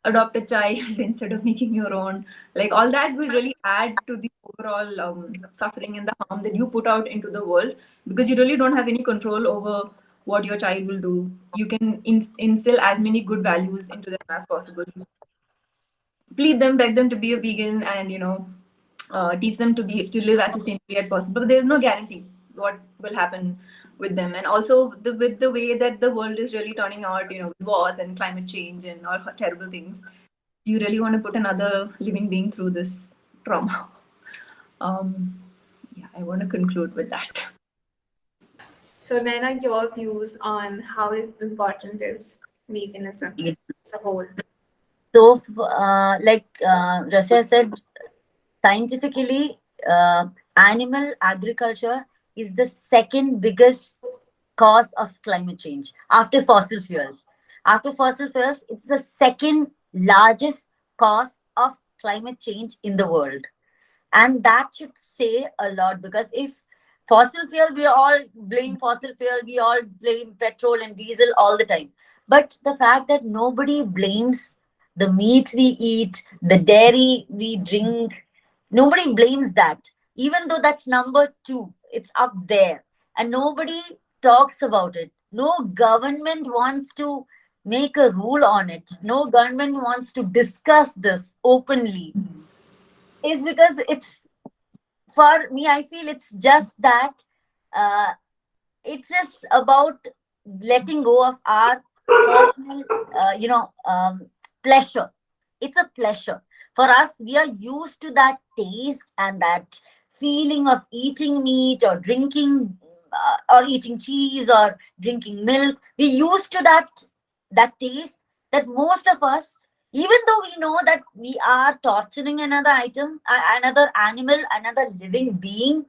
adopt a child instead of making your own. Like all that will really add to the overall suffering and the harm that you put out into the world, because you really don't have any control over what your child will do. You can instill as many good values into them as possible. Plead them, beg them to be a vegan, and teach them to live as sustainably as possible. But there's no guarantee what will happen with them, and also with the way that the world is really turning out, with wars and climate change and all terrible things. You really want to put another living being through this trauma? Yeah, I want to conclude with that. So Nayana, your views on how important is veganism as a whole? So, like Rasia said, scientifically, animal agriculture is the second biggest cause of climate change after fossil fuels. After fossil fuels, it's the second largest cause of climate change in the world. And that should say a lot, because if fossil fuel, we all blame fossil fuel, we all blame petrol and diesel all the time. But the fact that nobody blames the meat we eat, the dairy we drink, nobody blames that. Even though that's number two, it's up there. And nobody talks about it. No government wants to make a rule on it. No government wants to discuss this openly. Is because it's, for me, I feel it's just that uh, it's just about letting go of our personal, pleasure. It's a pleasure. For us, we are used to that taste and that feeling of eating meat or drinking or eating cheese or drinking milk. We used to that taste, that most of us, even though we know that we are torturing another item, another animal, another living being,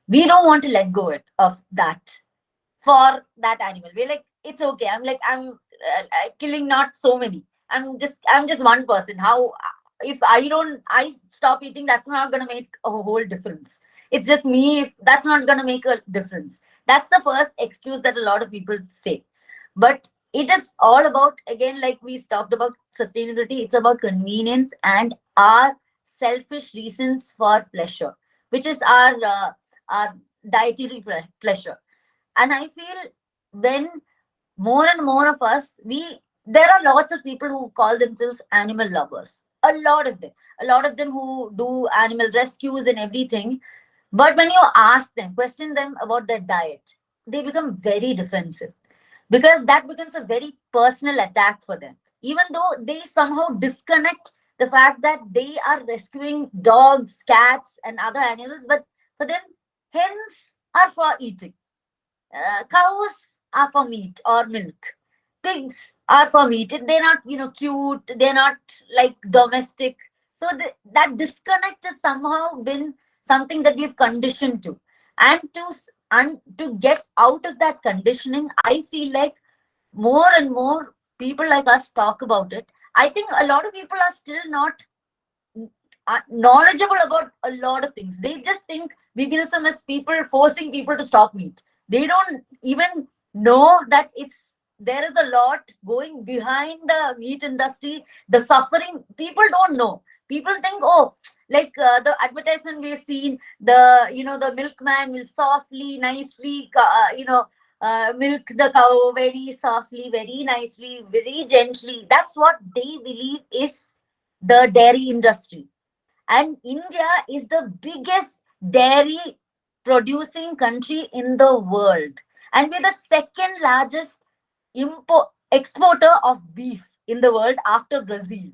we don't want to let go of that for that animal. We're like, it's okay. I'm killing not so many. I'm just one person. How, if I stop eating, that's not gonna make a whole difference. It's just me. If that's not gonna make a difference. That's the first excuse that a lot of people say. But it is all about, again, like we talked about sustainability, it's about convenience and our selfish reasons for pleasure, which is our our dietary pleasure. And I feel when more and more of us, there are lots of people who call themselves animal lovers. A lot of them who do animal rescues and everything. But when you ask them, question them about their diet, they become very defensive because that becomes a very personal attack for them. Even though they somehow disconnect the fact that they are rescuing dogs, cats, and other animals, but for them, hens are for eating, cows are for meat or milk, pigs are for meat. They're not, cute. They're not like domestic. So that disconnect has somehow been something that we've conditioned to, and to get out of that conditioning, I feel like more and more people like us talk about it. I think a lot of people are still not knowledgeable about a lot of things. They just think veganism is people forcing people to stop meat. They don't even know that there is a lot going behind the meat industry, the suffering. People don't know. People think, oh, like the advertisement we've seen, the milkman will softly, nicely, milk the cow very softly, very nicely, very gently. That's what they believe is the dairy industry. And India is the biggest dairy producing country in the world. And we're the second largest exporter of beef in the world after Brazil.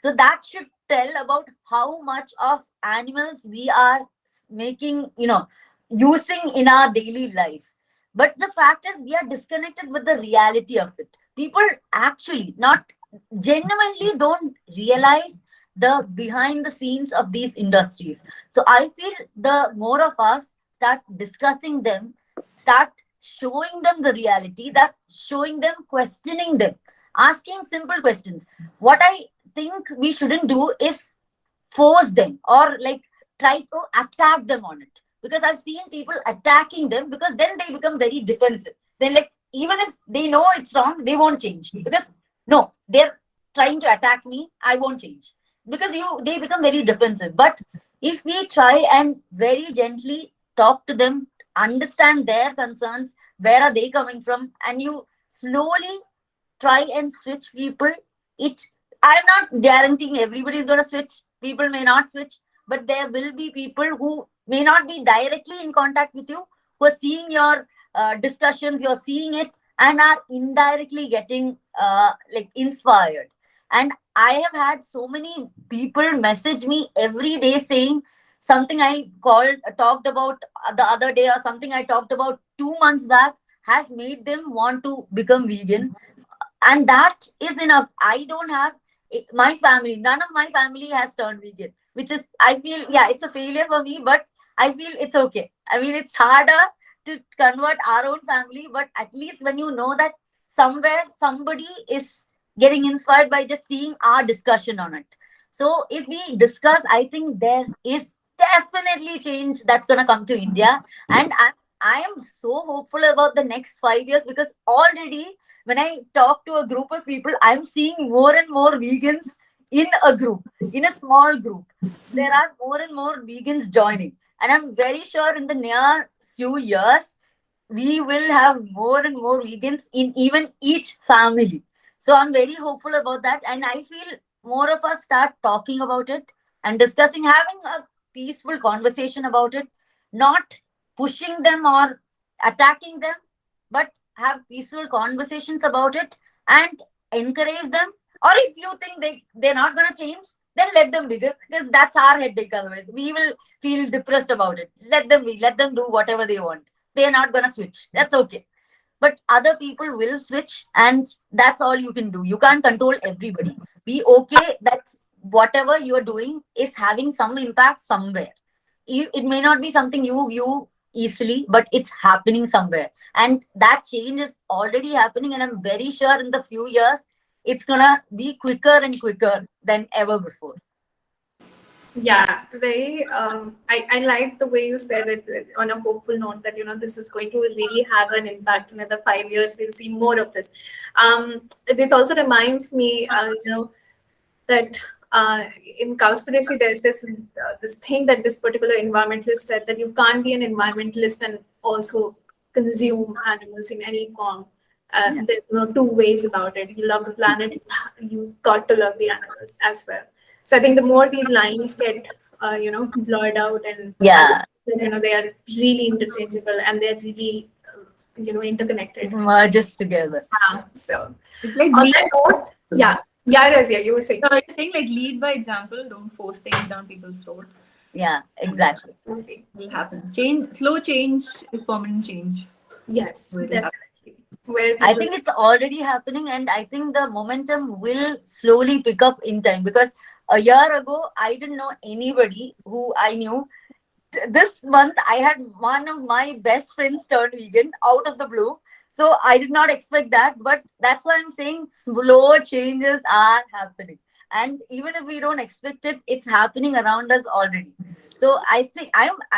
So that should tell about how much of animals we are making, using in our daily life. But the fact is, we are disconnected with the reality of it. People actually not genuinely don't realize the behind the scenes of these industries. So I feel the more of us start discussing them, start showing them the reality, that showing them, questioning them, asking simple questions. What I think we shouldn't do is force them or like try to attack them on it. Because I've seen people attacking them because then they become very defensive. They're like, even if they know it's wrong, they won't change. Because no, they're trying to attack me, I won't change. Because they become very defensive. But if we try and very gently talk to them, understand their concerns, where are they coming from, and you slowly try and switch people, I'm not guaranteeing everybody's going to switch. People may not switch, but there will be people who may not be directly in contact with you, who are seeing your discussions, you're seeing it, and are indirectly getting like inspired. And I have had so many people message me every day saying something I talked about the other day, or something I talked about 2 months back has made them want to become vegan. And that is enough. I don't have my family, none of my family has turned vegan, which is, I feel, yeah, it's a failure for me, but I feel it's okay. I mean, it's harder to convert our own family, but at least when you know that somewhere somebody is getting inspired by just seeing our discussion on it. So if we discuss, I think there is definitely change that's going to come to India. And I am so hopeful about the next 5 years, because already when I talk to a group of people, I'm seeing more and more vegans in a group, in a small group. There are more and more vegans joining. And I'm very sure in the near few years, we will have more and more vegans in even each family. So I'm very hopeful about that. And I feel more of us start talking about it and discussing, having a peaceful conversation about it, not pushing them or attacking them, but have peaceful conversations about it and encourage them. Or if you think they're not going to change, then let them be, because that's our headache. Otherwise, we will feel depressed about it. Let them be, let them do whatever they want. They're not going to switch. That's okay. But other people will switch, and that's all you can do. You can't control everybody. Be okay that whatever you're doing is having some impact somewhere. It may not be something you view easily, but it's happening somewhere. And that change is already happening. And I'm very sure in the few years, it's going to be quicker and quicker than ever before. Yeah, very. I like the way you said it on a hopeful note that, this is going to really have an impact in another 5 years. We'll see more of this. This also reminds me, that in Cowspiracy, there's this thing that this particular environmentalist said, that you can't be an environmentalist and also consume animals in any form. There's no two ways about it. You love the planet, you got to love the animals as well. So I think the more these lines get blurred out, and they are really interchangeable and they're really interconnected. It merges together. So It's like on that note, Rasia, you were saying. So you're saying like lead by example, don't force things down people's throat. Yeah, exactly. It will happen. Slow change is permanent change. Yes, definitely. I think it's already happening, and I think the momentum will slowly pick up in time, because a year ago I didn't know anybody who I knew. This month I had one of my best friends turned vegan out of the blue. So I did not expect that, but that's why I'm saying slow changes are happening. And even if we don't expect it, it's happening around us already. So I think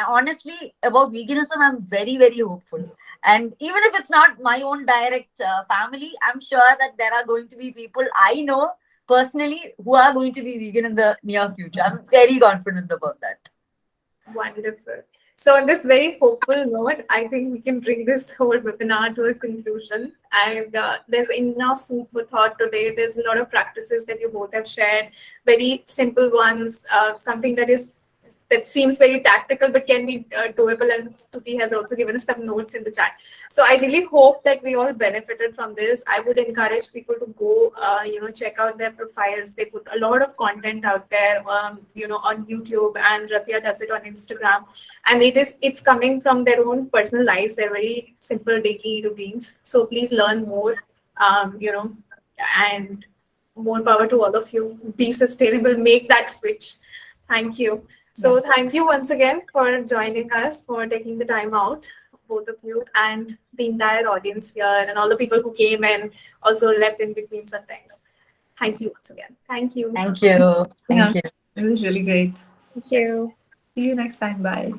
honestly, about veganism, I'm very, very hopeful. And even if it's not my own direct family, I'm sure that there are going to be people I know personally who are going to be vegan in the near future. I'm very confident about that. Wonderful. So on this very hopeful note, I think we can bring this whole webinar to a conclusion. And there's enough food for thought today. There's a lot of practices that you both have shared, very simple ones, something that seems very tactical but can be doable, and Stuti has also given us some notes in the chat. So I really hope that we all benefited from this. I would encourage people to go check out their profiles. They put a lot of content out there on YouTube, and Rasia does it on Instagram, and it's coming from their own personal lives. They're very simple daily routines. So please learn more, and more power to all of you. Be sustainable, make that switch. Thank you. So thank you once again for joining us, for taking the time out, both of you, and the entire audience here, and all the people who came and also left in between sometimes. Thank you once again. Thank you. Thank you. Thank you. It was really great. Thank you. See you next time. Bye.